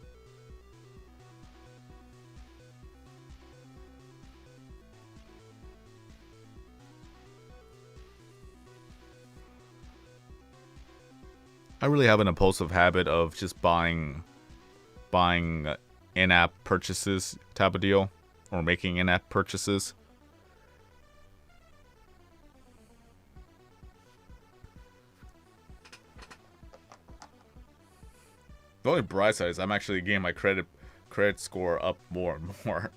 I really have an impulsive habit of just buying in-app purchases type of deal, or making in-app purchases. The only bright side is I'm actually getting my credit score up more and more.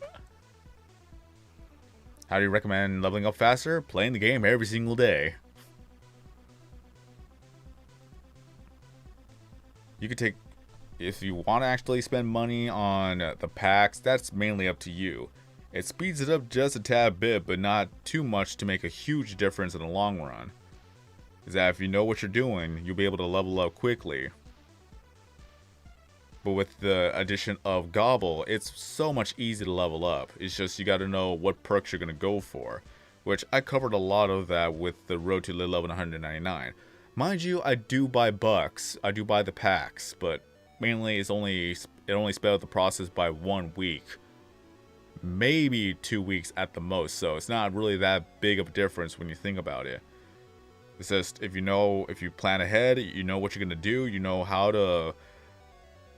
How do you recommend leveling up faster? Playing the game every single day. You could take, if you want to actually spend money on the packs, that's mainly up to you. It speeds it up just a tad bit, but not too much to make a huge difference in the long run. Is that if you know what you're doing, you'll be able to level up quickly. But with the addition of Gobble, it's so much easier to level up. It's just you got to know what perks you're going to go for, which I covered a lot of that with the Road to lit level 199. Mind you, I do buy bucks, I do buy the packs, but mainly it only sped up the process by 1 week. Maybe 2 weeks at the most, so it's not really that big of a difference when you think about it. It's just, if you plan ahead, you know what you're going to do, you know how to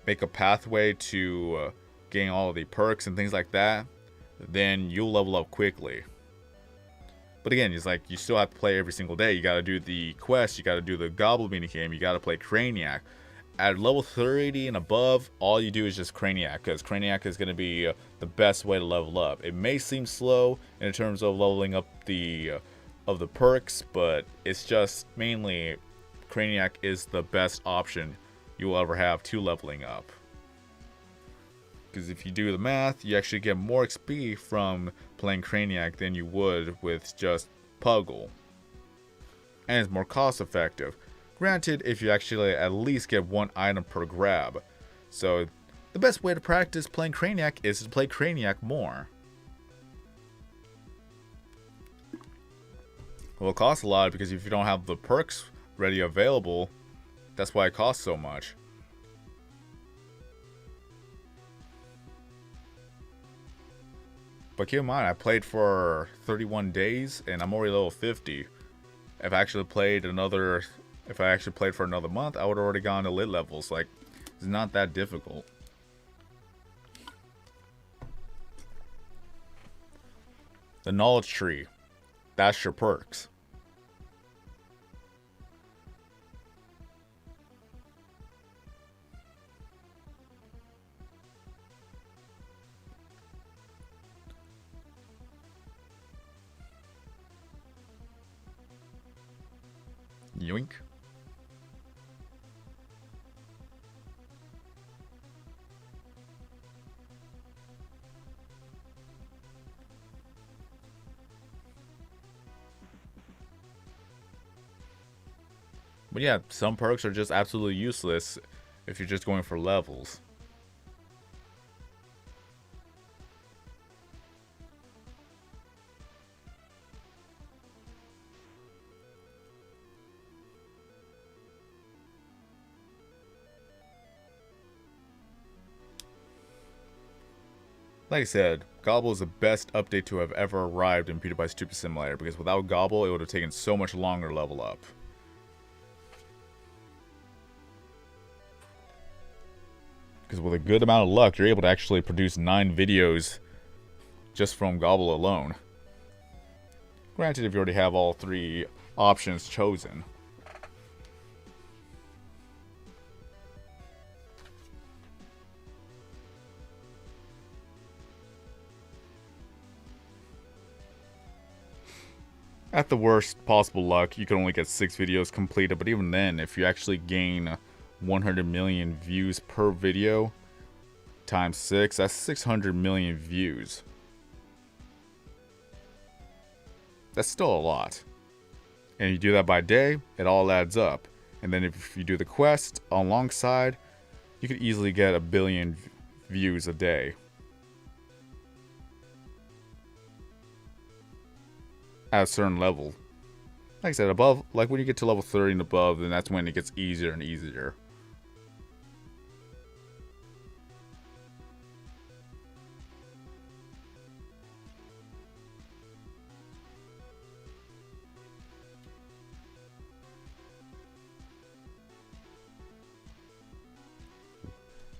make a pathway to getting all of the perks and things like that, then you'll level up quickly. But again, it's like you still have to play every single day. You got to do the quest, you got to do the Gobble minigame, you got to play Craniac. At level 30 and above, all you do is just Craniac, because Craniac is going to be the best way to level up. It may seem slow in terms of leveling up the perks, but it's just mainly Craniac is the best option you will ever have to leveling up. Because if you do the math, you actually get more XP from playing Craniac than you would with just Puggle. And it's more cost effective. Granted, if you actually at least get one item per grab. So the best way to practice playing Craniac is to play Craniac more. Well, it costs a lot because if you don't have the perks ready available, that's why it costs so much. But keep in mind, I played for 31 days and I'm already level 50. If I actually played for another month, I would have already gone to lit levels. Like, it's not that difficult. The knowledge tree. That's your perks. Yoink. But yeah, some perks are just absolutely useless if you're just going for levels. Like I said, Gobble is the best update to have ever arrived in Pewdiepie Stupid Simulator, because without Gobble, it would have taken so much longer to level up. Because with a good amount of luck, you're able to actually produce 9 videos just from Gobble alone. Granted, if you already have all 3 options chosen. At the worst possible luck, you can only get 6 videos completed, but even then, if you actually gain 100 million views per video times 6, that's 600 million views. That's still a lot. And you do that by day, it all adds up. And then if you do the quest alongside, you could easily get 1 billion views a day. At a certain level. Like I said, above, like when you get to level 30 and above, then that's when it gets easier and easier.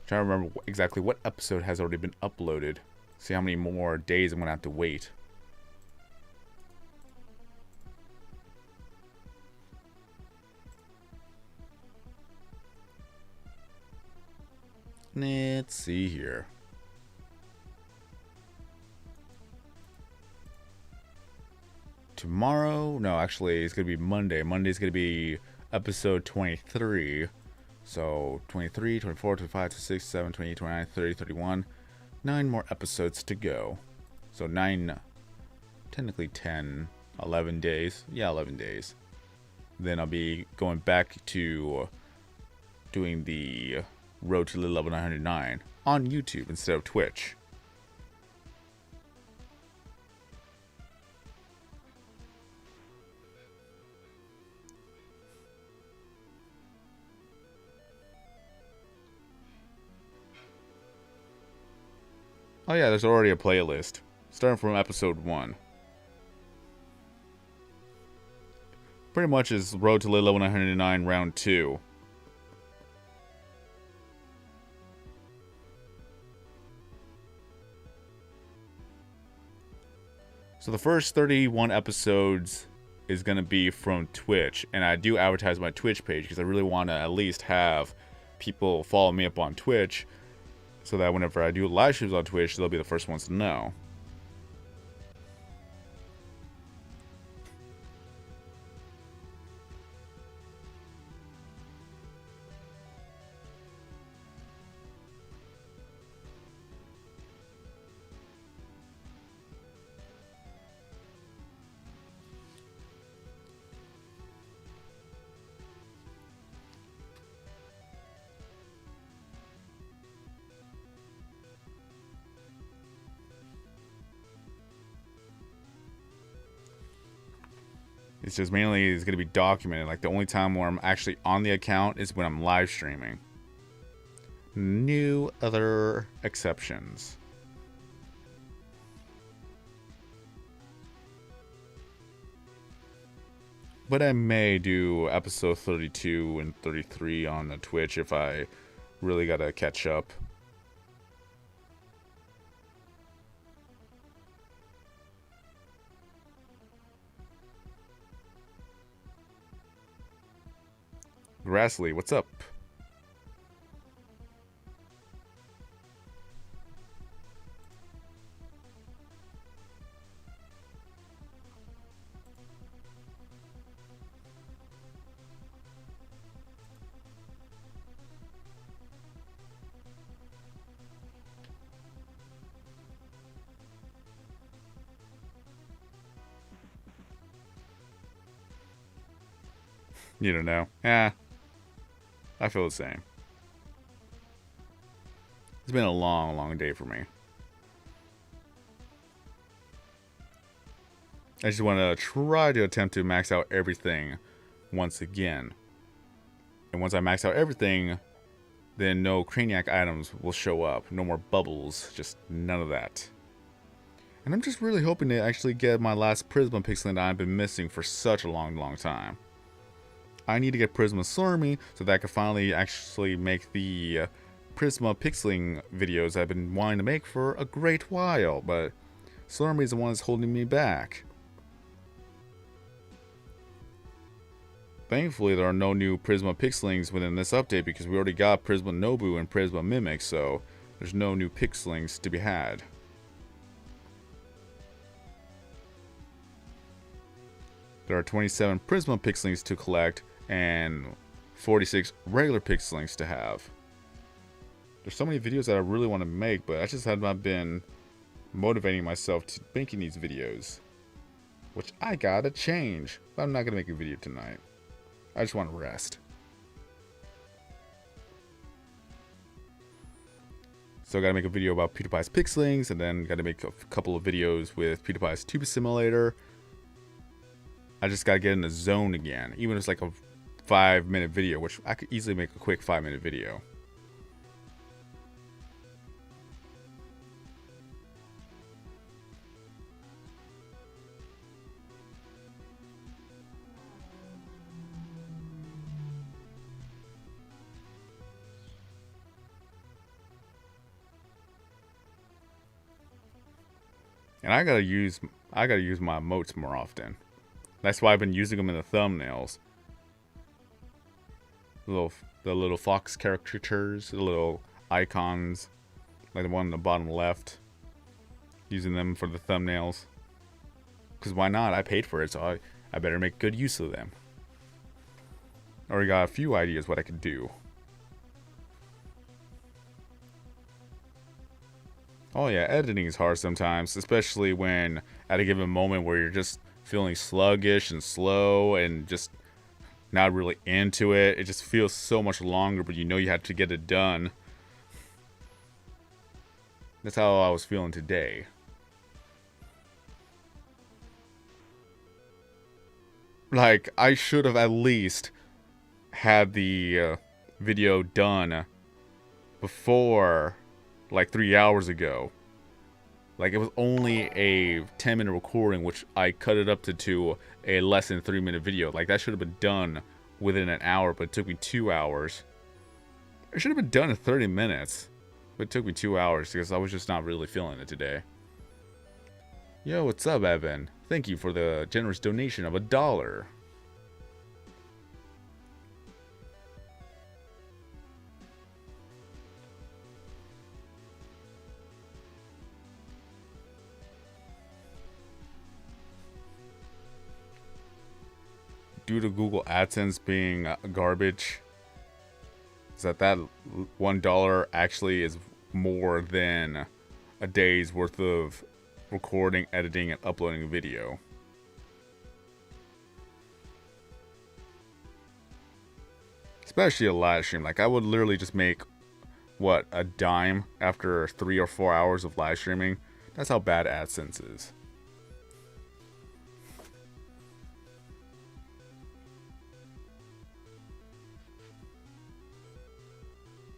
Trying to remember exactly what episode has already been uploaded. See how many more days I'm gonna have to wait. Let's see here. Tomorrow? No, actually, it's gonna be Monday. Monday's gonna be episode 23. So 23, 24, 25, 26, 27, 28, 29, 30, 31. 9 more episodes to go. So 9, technically 10, 11 days. Yeah, 11 days. Then I'll be going back to doing the Road to level 909 on YouTube instead of Twitch. Oh yeah, there's already a playlist, starting from episode 1. Pretty much is Road to level 909 round 2. So the first 31 episodes is going to be from Twitch, and I do advertise my Twitch page because I really want to at least have people follow me up on Twitch so that whenever I do live streams on Twitch, they'll be the first ones to know. It's just mainly is going to be documented. Like the only time where I'm actually on the account is when I'm live streaming. New other exceptions. But I may do episode 32 and 33 on the Twitch if I really gotta catch up. Grassley, what's up? You don't know. Yeah. I feel the same. It's been a long, long day for me. I just want to try to attempt to max out everything once again. And once I max out everything, then no Craniac items will show up. No more bubbles. Just none of that. And I'm just really hoping to actually get my last Prisma pixeling that I've been missing for such a long, long time. I need to get Prisma Slurmy so that I can finally actually make the Prisma pixeling videos I've been wanting to make for a great while. But Slurmy is the one that's holding me back. Thankfully, there are no new Prisma pixelings within this update because we already got Prisma Nobu and Prisma Mimic, so there's no new pixelings to be had. There are 27 Prisma pixelings to collect and 46 regular pixelings to have. There's so many videos that I really want to make, but I just have not been motivating myself to making these videos, which I gotta change. But I'm not gonna make a video tonight. I just want to rest. So I gotta make a video about Pewdiepie's pixelings, and then gotta make a couple of videos with Pewdiepie's Tube Simulator. I just gotta get in the zone again, even if it's like a 5-minute video, which I could easily make a quick 5-minute video. And I gotta use my emotes more often. That's why I've been using them in the thumbnails. The little fox caricatures, the little icons, like the one on the bottom left. Using them for the thumbnails. Because why not? I paid for it, so I better make good use of them. Already got a few ideas what I could do. Oh yeah, editing is hard sometimes, especially when at a given moment where you're just feeling sluggish and slow and just not really into it. It just feels so much longer, but you know you have to get it done. That's how I was feeling today. Like, I should have at least had the video done before like 3 hours ago. Like, it was only a 10-minute recording, which I cut it up to a less than 3-minute video. Like, that should have been done within an hour, but it took me 2 hours. It should have been done in 30 minutes, but it took me 2 hours because I was just not really feeling it today. Yo, what's up, Evan? Thank you for the generous donation of $1. Due to Google AdSense being garbage, is that $1 actually is more than a day's worth of recording, editing, and uploading a video. Especially a live stream. Like, I would literally just make, what, a dime after 3 or 4 hours of live streaming. That's how bad AdSense is.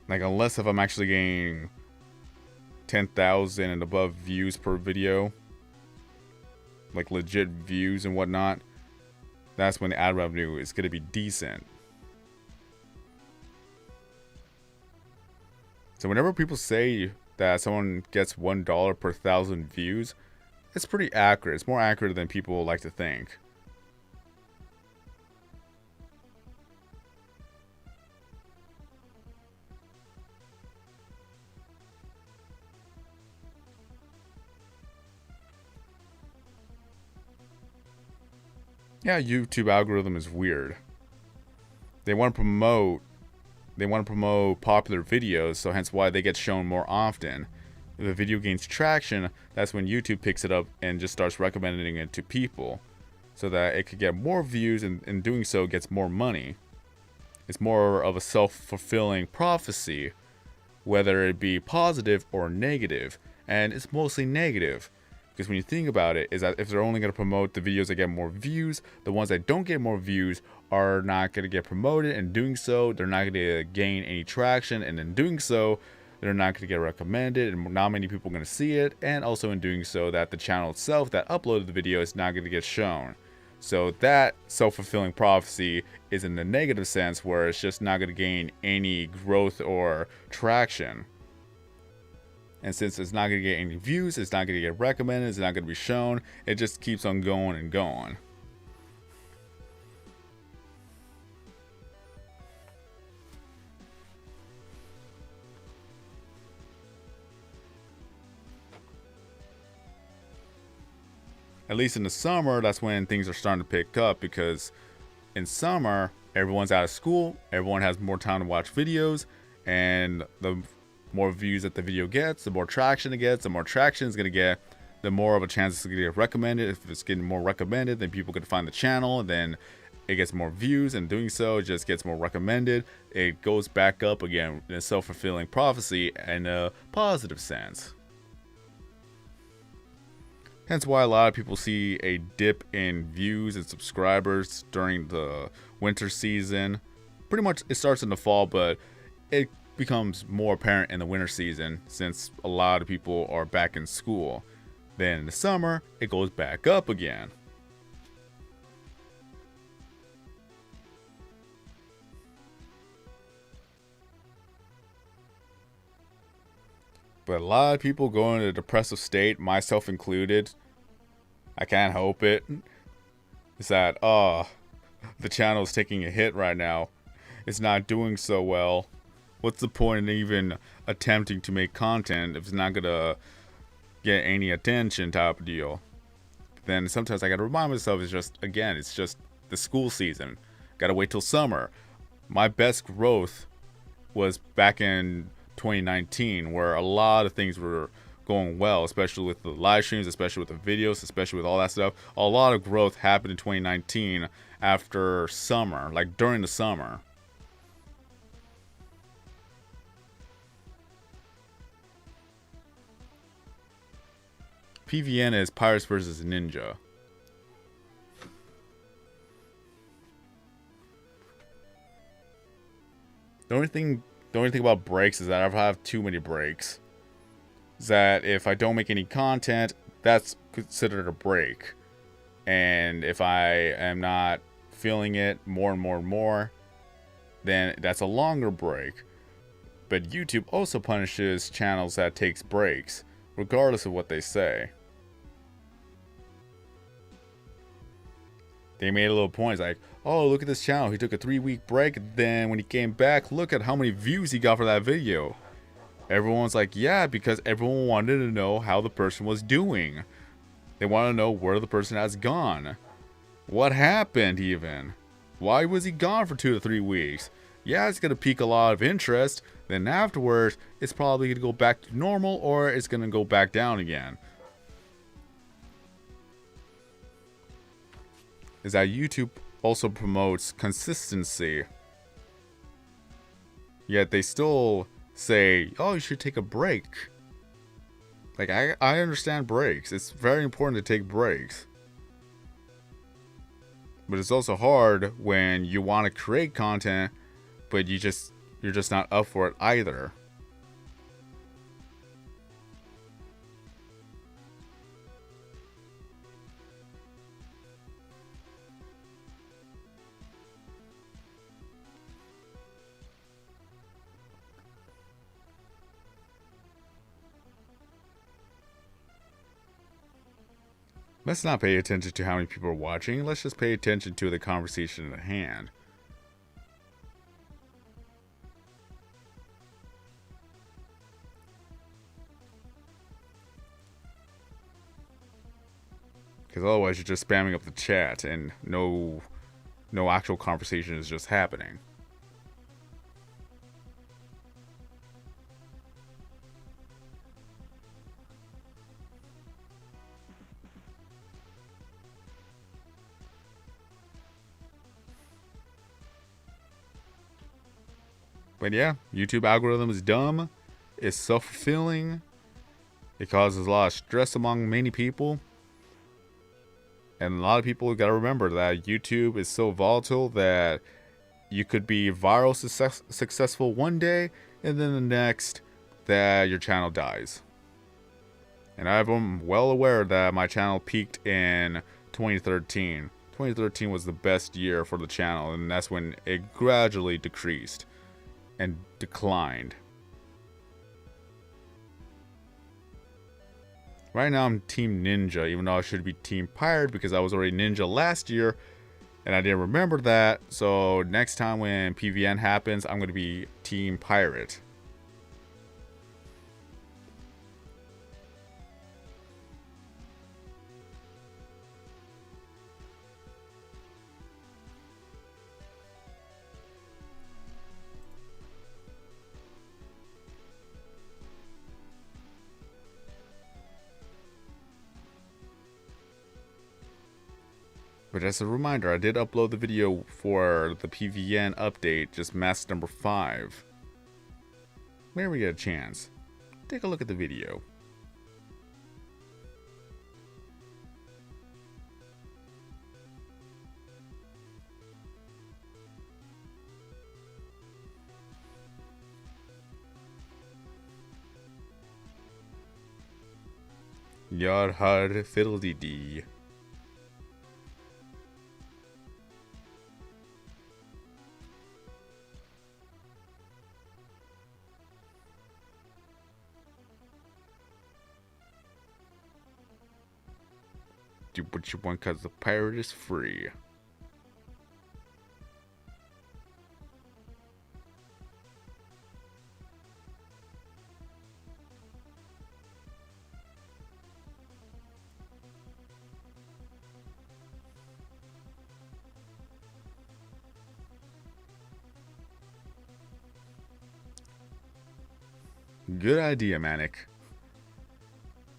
Like, unless if I'm actually getting 10,000 and above views per video, like legit views and whatnot, that's when the ad revenue is going to be decent. So whenever people say that someone gets $1 per 1,000 views, it's pretty accurate. It's more accurate than people like to think. Yeah, YouTube algorithm is weird. They want to promote popular videos, so hence why they get shown more often. If a video gains traction, that's when YouTube picks it up and just starts recommending it to people. so that it could get more views, and in doing so gets more money. It's more of a self-fulfilling prophecy, whether it be positive or negative. And it's mostly negative. Because when you think about it, is that if they're only going to promote the videos that get more views, the ones that don't get more views are not going to get promoted. And doing so, they're not going to gain any traction. And in doing so, they're not going to get recommended. And not many people are going to see it. And also in doing so, that the channel itself that uploaded the video is not going to get shown. So that self-fulfilling prophecy is in the negative sense, where it's just not going to gain any growth or traction. And since it's not going to get any views, it's not going to get recommended, it's not going to be shown, it just keeps on going and going. At least in the summer, that's when things are starting to pick up, because in summer, everyone's out of school, everyone has more time to watch videos, and the more views that the video gets, the more traction it gets. The more traction it's going to get, the more of a chance it's going to get recommended. If it's getting more recommended, then people can find the channel, and then it gets more views, and doing so, it just gets more recommended. It goes back up again in a self-fulfilling prophecy in a positive sense. Hence why a lot of people see a dip in views and subscribers during the winter season. Pretty much it starts in the fall, but it becomes more apparent in the winter season since a lot of people are back in school. Then in the summer, it goes back up again. But a lot of people go into a depressive state, myself included. I can't help it. It's that, the channel is taking a hit right now. It's not doing so well. What's the point in even attempting to make content if it's not gonna get any attention type of deal? Then sometimes I gotta remind myself, it's just the school season. Gotta wait till summer. My best growth was back in 2019, where a lot of things were going well, especially with the live streams, especially with the videos, especially with all that stuff. A lot of growth happened in 2019 after summer, like during the summer. PvN is Pirates versus Ninja. The only thing about breaks is that I have too many breaks. Is that if I don't make any content, that's considered a break. And if I am not feeling it more and more and more, then that's a longer break. But YouTube also punishes channels that takes breaks, regardless of what they say. They made a little point, it's like, oh, look at this channel, he took a 3-week break, then when he came back, look at how many views he got for that video. Everyone's like, yeah, because everyone wanted to know how the person was doing. They want to know where the person has gone. What happened even? Why was he gone for 2 to 3 weeks? Yeah, it's going to pique a lot of interest, then afterwards, it's probably going to go back to normal, or it's going to go back down again. Is that YouTube also promotes consistency. Yet they still say, oh, you should take a break. Like, I understand breaks. It's very important to take breaks. But it's also hard when you want to create content, but you're just not up for it either. Let's not pay attention to how many people are watching. Let's just pay attention to the conversation at hand. Because otherwise you're just spamming up the chat and no actual conversation is just happening. But yeah, YouTube algorithm is dumb. It's self-fulfilling. It causes a lot of stress among many people. And a lot of people got to remember that YouTube is so volatile that you could be viral successful one day, and then the next that your channel dies. And I'm well aware that my channel peaked in 2013. 2013 was the best year for the channel, and that's when it gradually decreased and declined. Right now I'm Team Ninja, even though I should be Team Pirate because I was already Ninja last year and I didn't remember that. So next time when PvN happens, I'm going to be Team Pirate. But as a reminder, I did upload the video for the PvN update, just mask number 5. Whenever we get a chance, take a look at the video. Yar har fiddle-dee-dee. Do what you want cause the pirate is free. Good idea, Manic.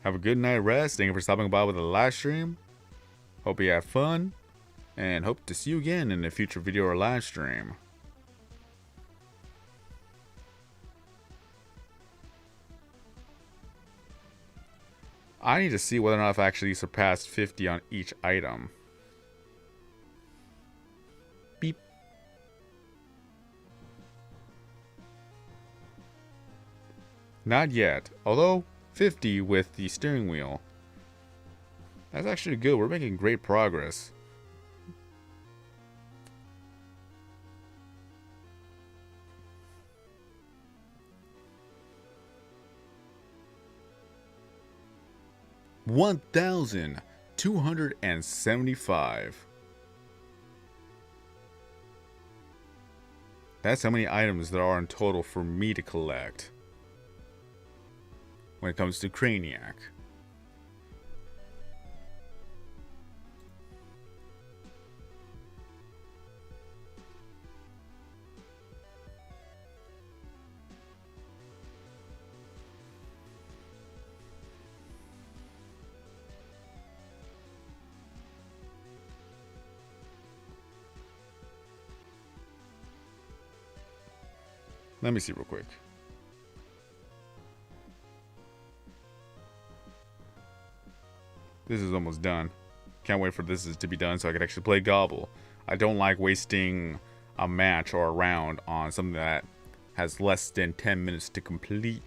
Have a good night rest. Thank you for stopping by with a live stream. Hope you had fun, and hope to see you again in a future video or live stream. I need to see whether or not I've actually surpassed 50 on each item. Beep. Not yet, although 50 with the steering wheel. That's actually good. We're making great progress. $1,275. That's how many items there are in total for me to collect when it comes to Craniac. Let me see real quick. This is almost done. Can't wait for this to be done so I can actually play Gobble. I don't like wasting a match or a round on something that has less than 10 minutes to complete.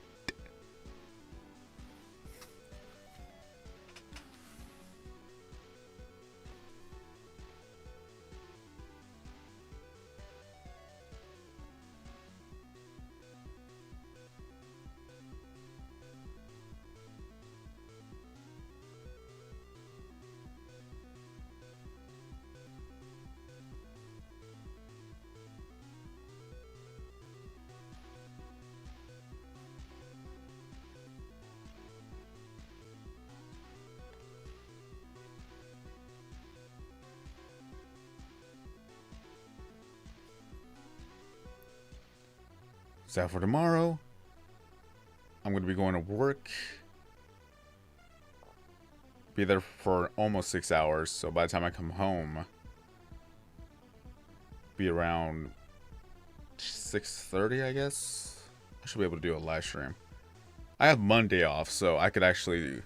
So for tomorrow, I'm going to be going to work. Be there for almost 6 hours. So by the time I come home, be around 6:30, I guess. I should be able to do a live stream. I have Monday off, so I could actually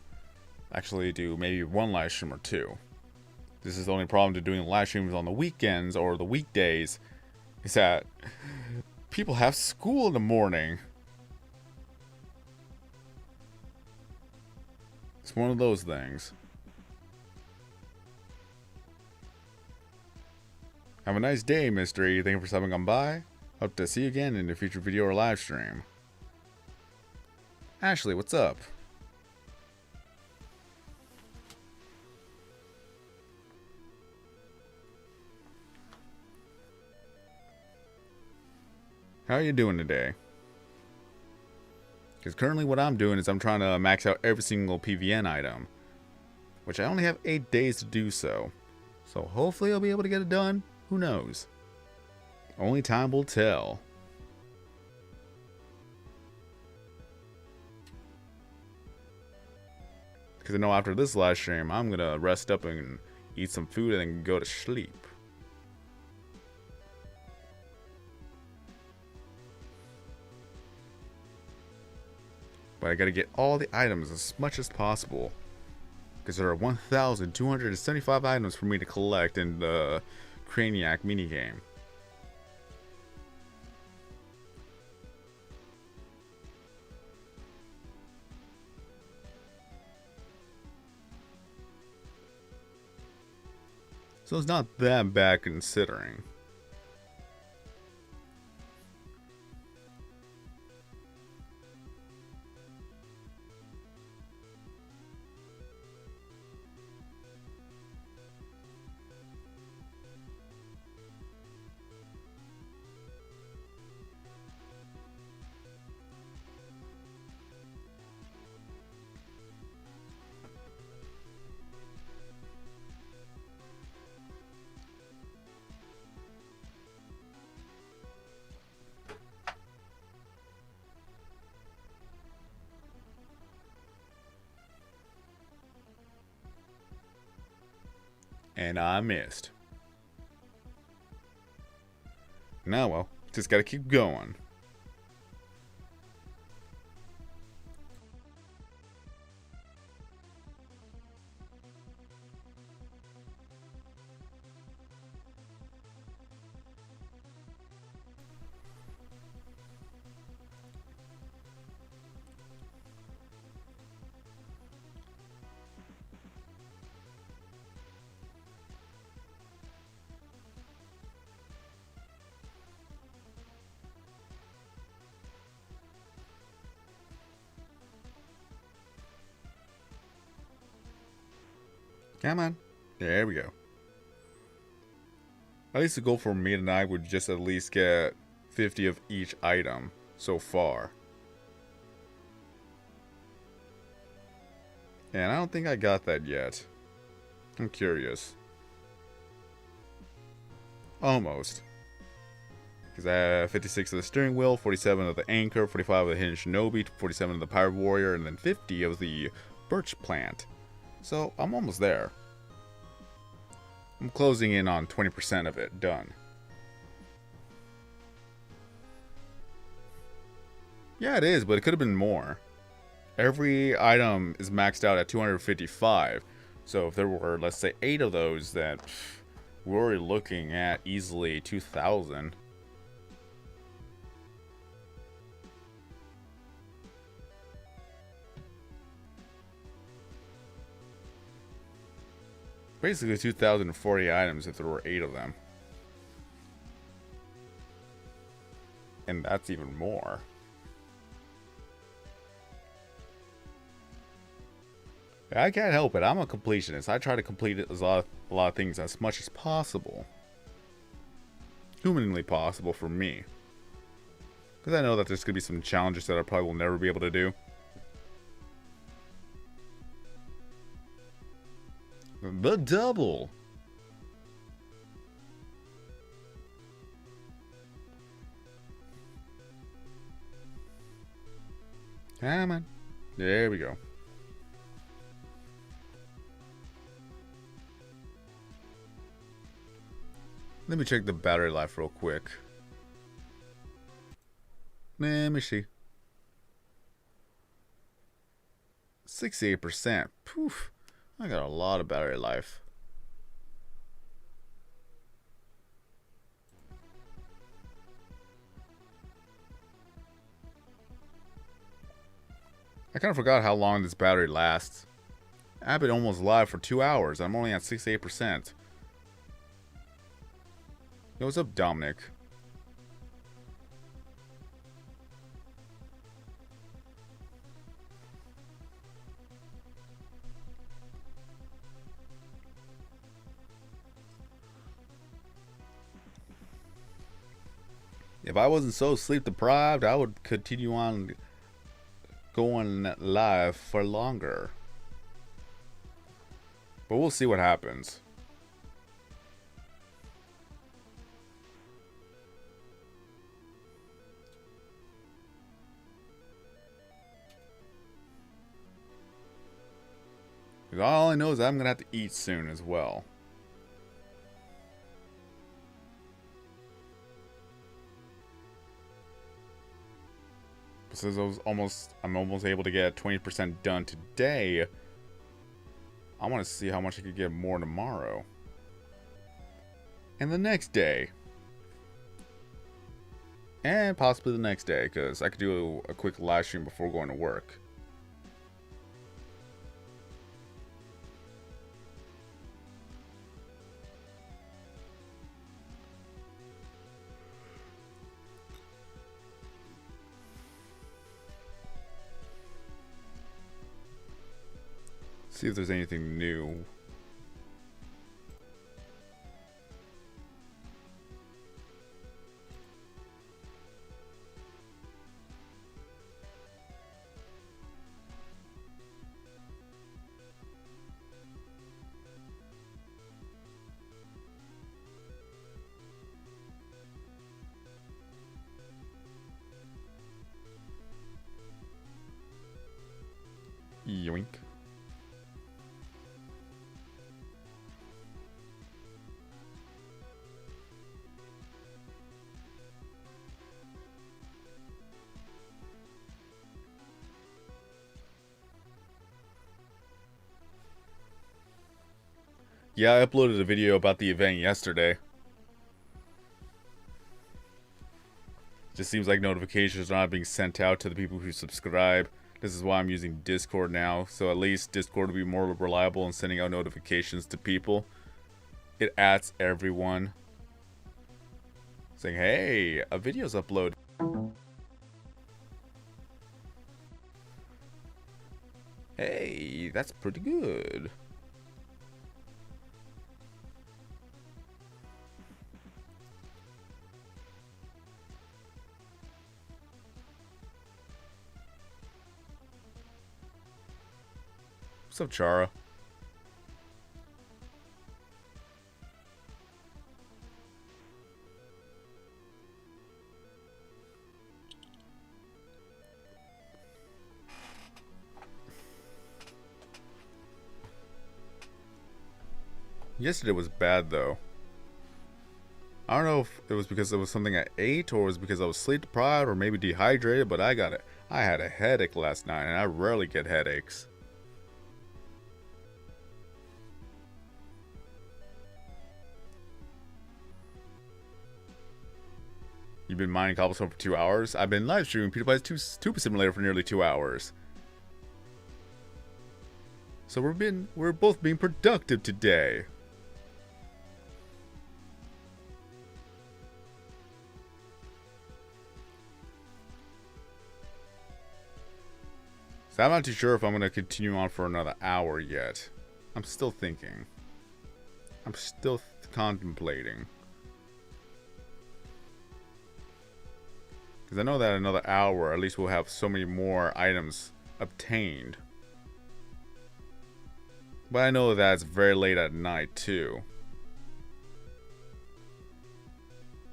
do maybe one live stream or two. This is the only problem to doing live streams on the weekends or the weekdays, is that people have school in the morning. It's one of those things. Have a nice day, Mystery. Thank you for stopping on by. Hope to see you again in a future video or live stream. Ashley, what's up? How are you doing today? Because currently what I'm doing is I'm trying to max out every single PvN item, which I only have 8 days to do so. So hopefully I'll be able to get it done. Who knows? Only time will tell. Because I know after this live stream, I'm going to rest up and eat some food and then go to sleep. But I gotta get all the items as much as possible, because there are 1,275 items for me to collect in the Craniac minigame. So it's not that bad considering. And I missed. Now, well, just gotta keep going. Come on. There we go. At least the goal for me tonight would just at least get 50 of each item so far. And I don't think I got that yet. I'm curious. Almost. Because I have 56 of the steering wheel, 47 of the anchor, 45 of the hidden shinobi, 47 of the pirate warrior, and then 50 of the birch plant. So I'm almost there. I'm closing in on 20% of it done. Yeah, it is, but it could have been more. Every item is maxed out at 255. So if there were, let's say, 8 of those, then we're already looking at easily 2,000. Basically 2,040 items if there were 8 of them. And that's even more. I can't help it. I'm a completionist. I try to complete it a lot of things as much as possible. Humanly possible for me. Because I know that there's going to be some challenges that I probably will never be able to do. The double. Come on. There we go. Let me check the battery life real quick. Let me see. 68%. Poof. I got a lot of battery life. I kind of forgot how long this battery lasts. I've been almost live for 2 hours. I'm only at 68%. Yo, what's up, Dominic? If I wasn't so sleep deprived, I would continue on going live for longer. But we'll see what happens. Because all I know is I'm going to have to eat soon as well. Since I'm almost able to get 20% done today, I want to see how much I could get more tomorrow. And the next day. And possibly the next day, because I could do a quick live stream before going to work. See if there's anything new. Yoink. Yeah, I uploaded a video about the event yesterday. Just seems like notifications are not being sent out to the people who subscribe. This is why I'm using Discord now, so at least Discord will be more reliable in sending out notifications to people. It adds everyone. Saying, hey, a video's uploaded. Hey, that's pretty good. What's up, Chara? Yesterday was bad, though. I don't know if it was because it was something I ate, or it was because I was sleep deprived, or maybe dehydrated, but I had a headache last night, and I rarely get headaches. You've been mining cobblestone for 2 hours? I've been live streaming Pewdiepie's Tuba Simulator for nearly 2 hours. So we're both being productive today. So I'm not too sure if I'm going to continue on for another hour yet. I'm still thinking. I'm still contemplating. Because I know that another hour, at least we'll have so many more items obtained. But I know that it's very late at night too.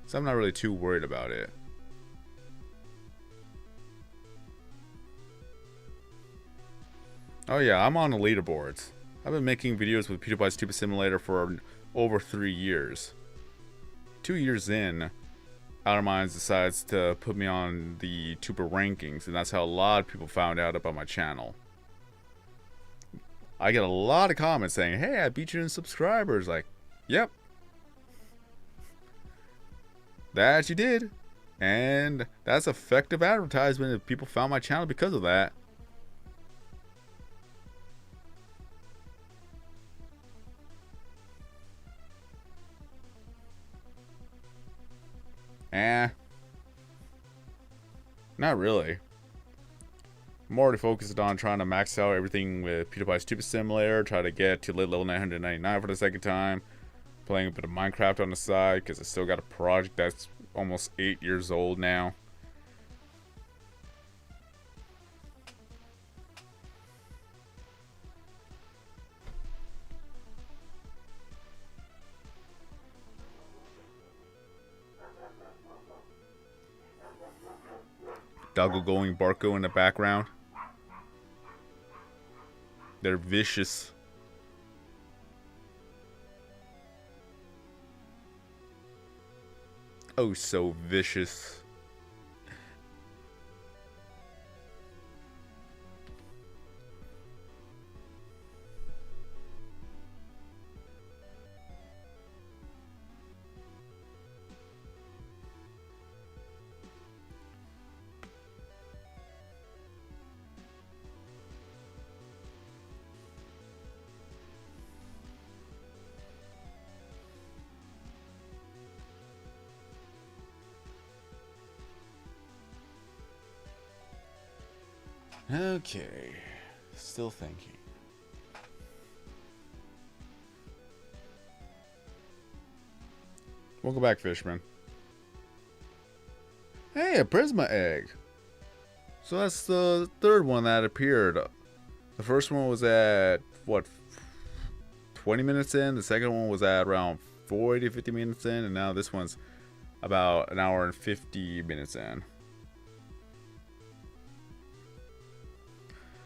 So I'm not really too worried about it. Oh yeah, I'm on the leaderboards. I've been making videos with Pewdiepie's Tuba Simulator for over 3 years. 2 years in, Outerminds decides to put me on the tuber rankings, and that's how a lot of people found out about my channel. I get a lot of comments saying, hey, I beat you in subscribers. Like, yep. That you did. And that's effective advertisement if people found my channel because of that. Not really. I'm already focused on trying to max out everything with Pewdiepie Stupid Simulator, try to get to level 999 for the second time, playing a bit of Minecraft on the side, because I still got a project that's almost 8 years old now. Doggo going Barco in the background. They're vicious. Oh, so vicious. Okay, still thinking. Welcome back, Fishman. Hey, a Prisma egg. So that's the third one that appeared. The first one was at, what, 20 minutes in? The second one was at around 40 to 50 minutes in, and now this one's about an hour and 50 minutes in.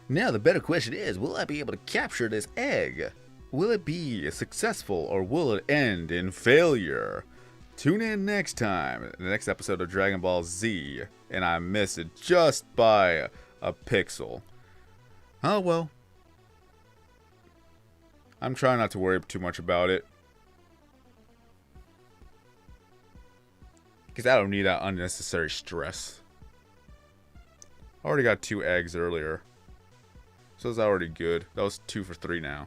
Now the better question is, will I be able to capture this egg? Will it be successful or will it end in failure? Tune in next time, in the next episode of Dragon Ball Z, and I missed it just by a pixel. Oh well. I'm trying not to worry too much about it. Because I don't need that unnecessary stress. I already got 2 eggs earlier. So that's already good. That was 2 for 3 now.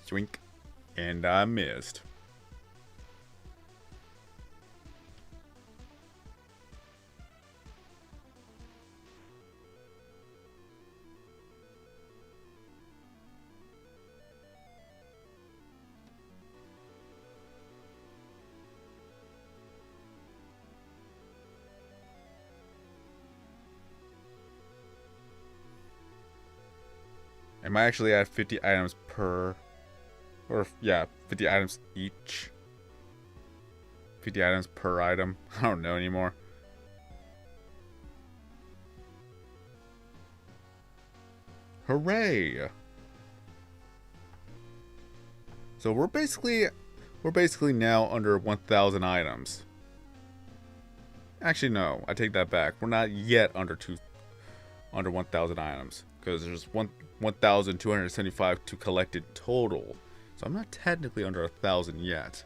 Yoink. And I missed. I might actually add 50 items per, or yeah, 50 items each. 50 items per item. I don't know anymore. Hooray! So we're basically now under 1,000 items. Actually, no, I take that back. We're not yet under 1,000 items because there's 1,275 to collect in total. So I'm not technically under 1,000 yet.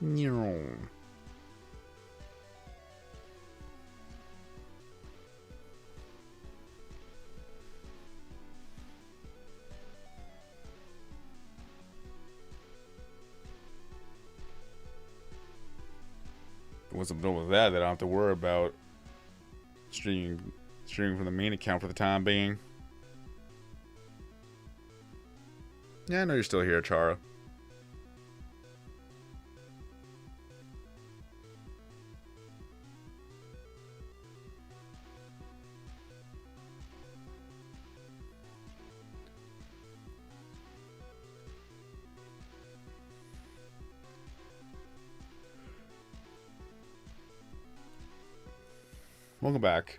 No. Once I'm done with that, then I don't have to worry about streaming from the main account for the time being. Yeah, I know you're still here, Chara. Welcome back.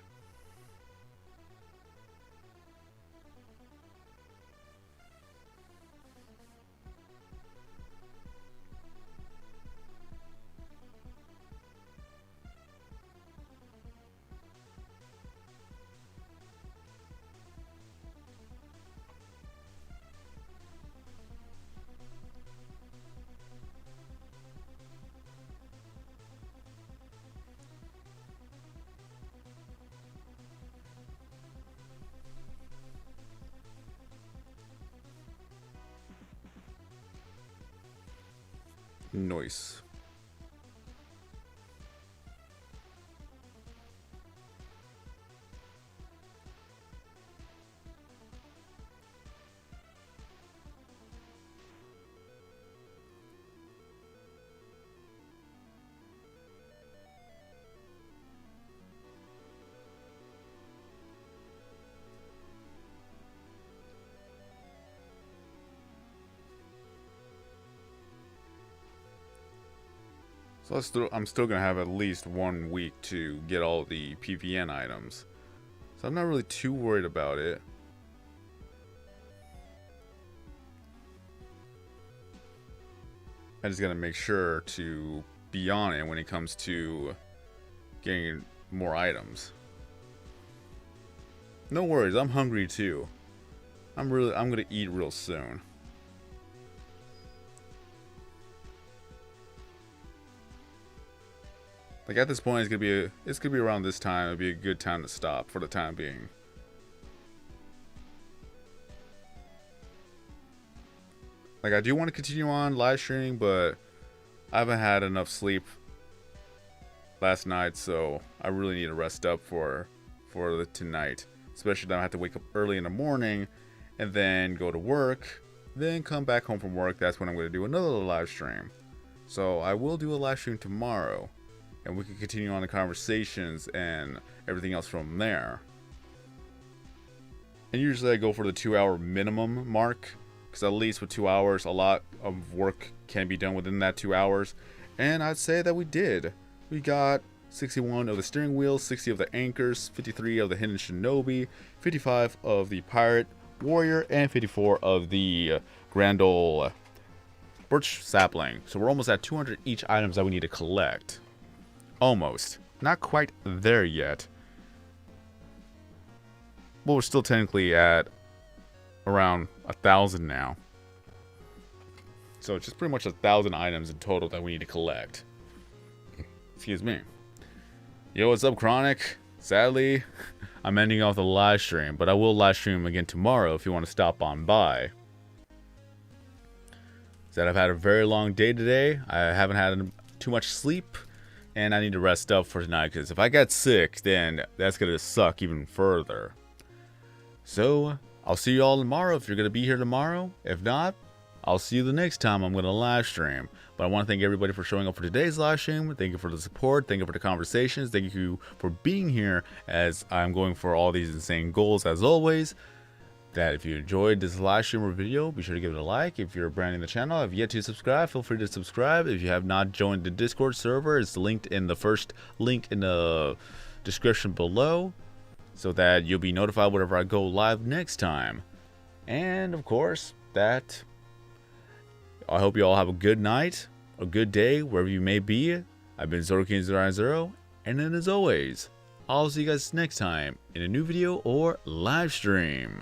Noise. So I'm still gonna have at least 1 week to get all the PvN items. So I'm not really too worried about it. I just gotta make sure to be on it when it comes to getting more items. No worries, I'm hungry too. I'm gonna eat real soon. Like at this point, it's gonna be around this time. It'd be a good time to stop for the time being. Like I do want to continue on live streaming, but I haven't had enough sleep last night, so I really need to rest up for tonight. Especially that I have to wake up early in the morning, and then go to work, then come back home from work. That's when I'm gonna do another live stream. So I will do a live stream tomorrow. And we can continue on the conversations and everything else from there. And usually I go for the 2-hour minimum mark, because at least with 2 hours, a lot of work can be done within that 2 hours. And I'd say that we did. We got 61 of the steering wheel, 60 of the anchors, 53 of the hidden shinobi, 55 of the pirate warrior, and 54 of the grand ol' birch sapling. So we're almost at 200 each items that we need to collect. Almost. Not quite there yet. Well, we're still technically at around 1,000 now. So it's just pretty much 1,000 items in total that we need to collect. Excuse me. Yo, what's up, Craniac? Sadly, I'm ending off the live stream, but I will live stream again tomorrow if you want to stop on by. Said I've had a very long day today. I haven't had too much sleep. And I need to rest up for tonight, because if I get sick, then that's going to suck even further. So, I'll see you all tomorrow if you're going to be here tomorrow. If not, I'll see you the next time I'm going to live stream. But I want to thank everybody for showing up for today's live stream. Thank you for the support. Thank you for the conversations. Thank you for being here as I'm going for all these insane goals as always. That if you enjoyed this live stream or video, be sure to give it a like. If you're brand new to the channel, if you yet to subscribe, feel free to subscribe. If you have not joined the Discord server, it's linked in the first link in the description below, so that you'll be notified whenever I go live next time. And of course, I hope you all have a good night, a good day, wherever you may be. I've been ZoroKing090, and then as always, I'll see you guys next time in a new video or live stream.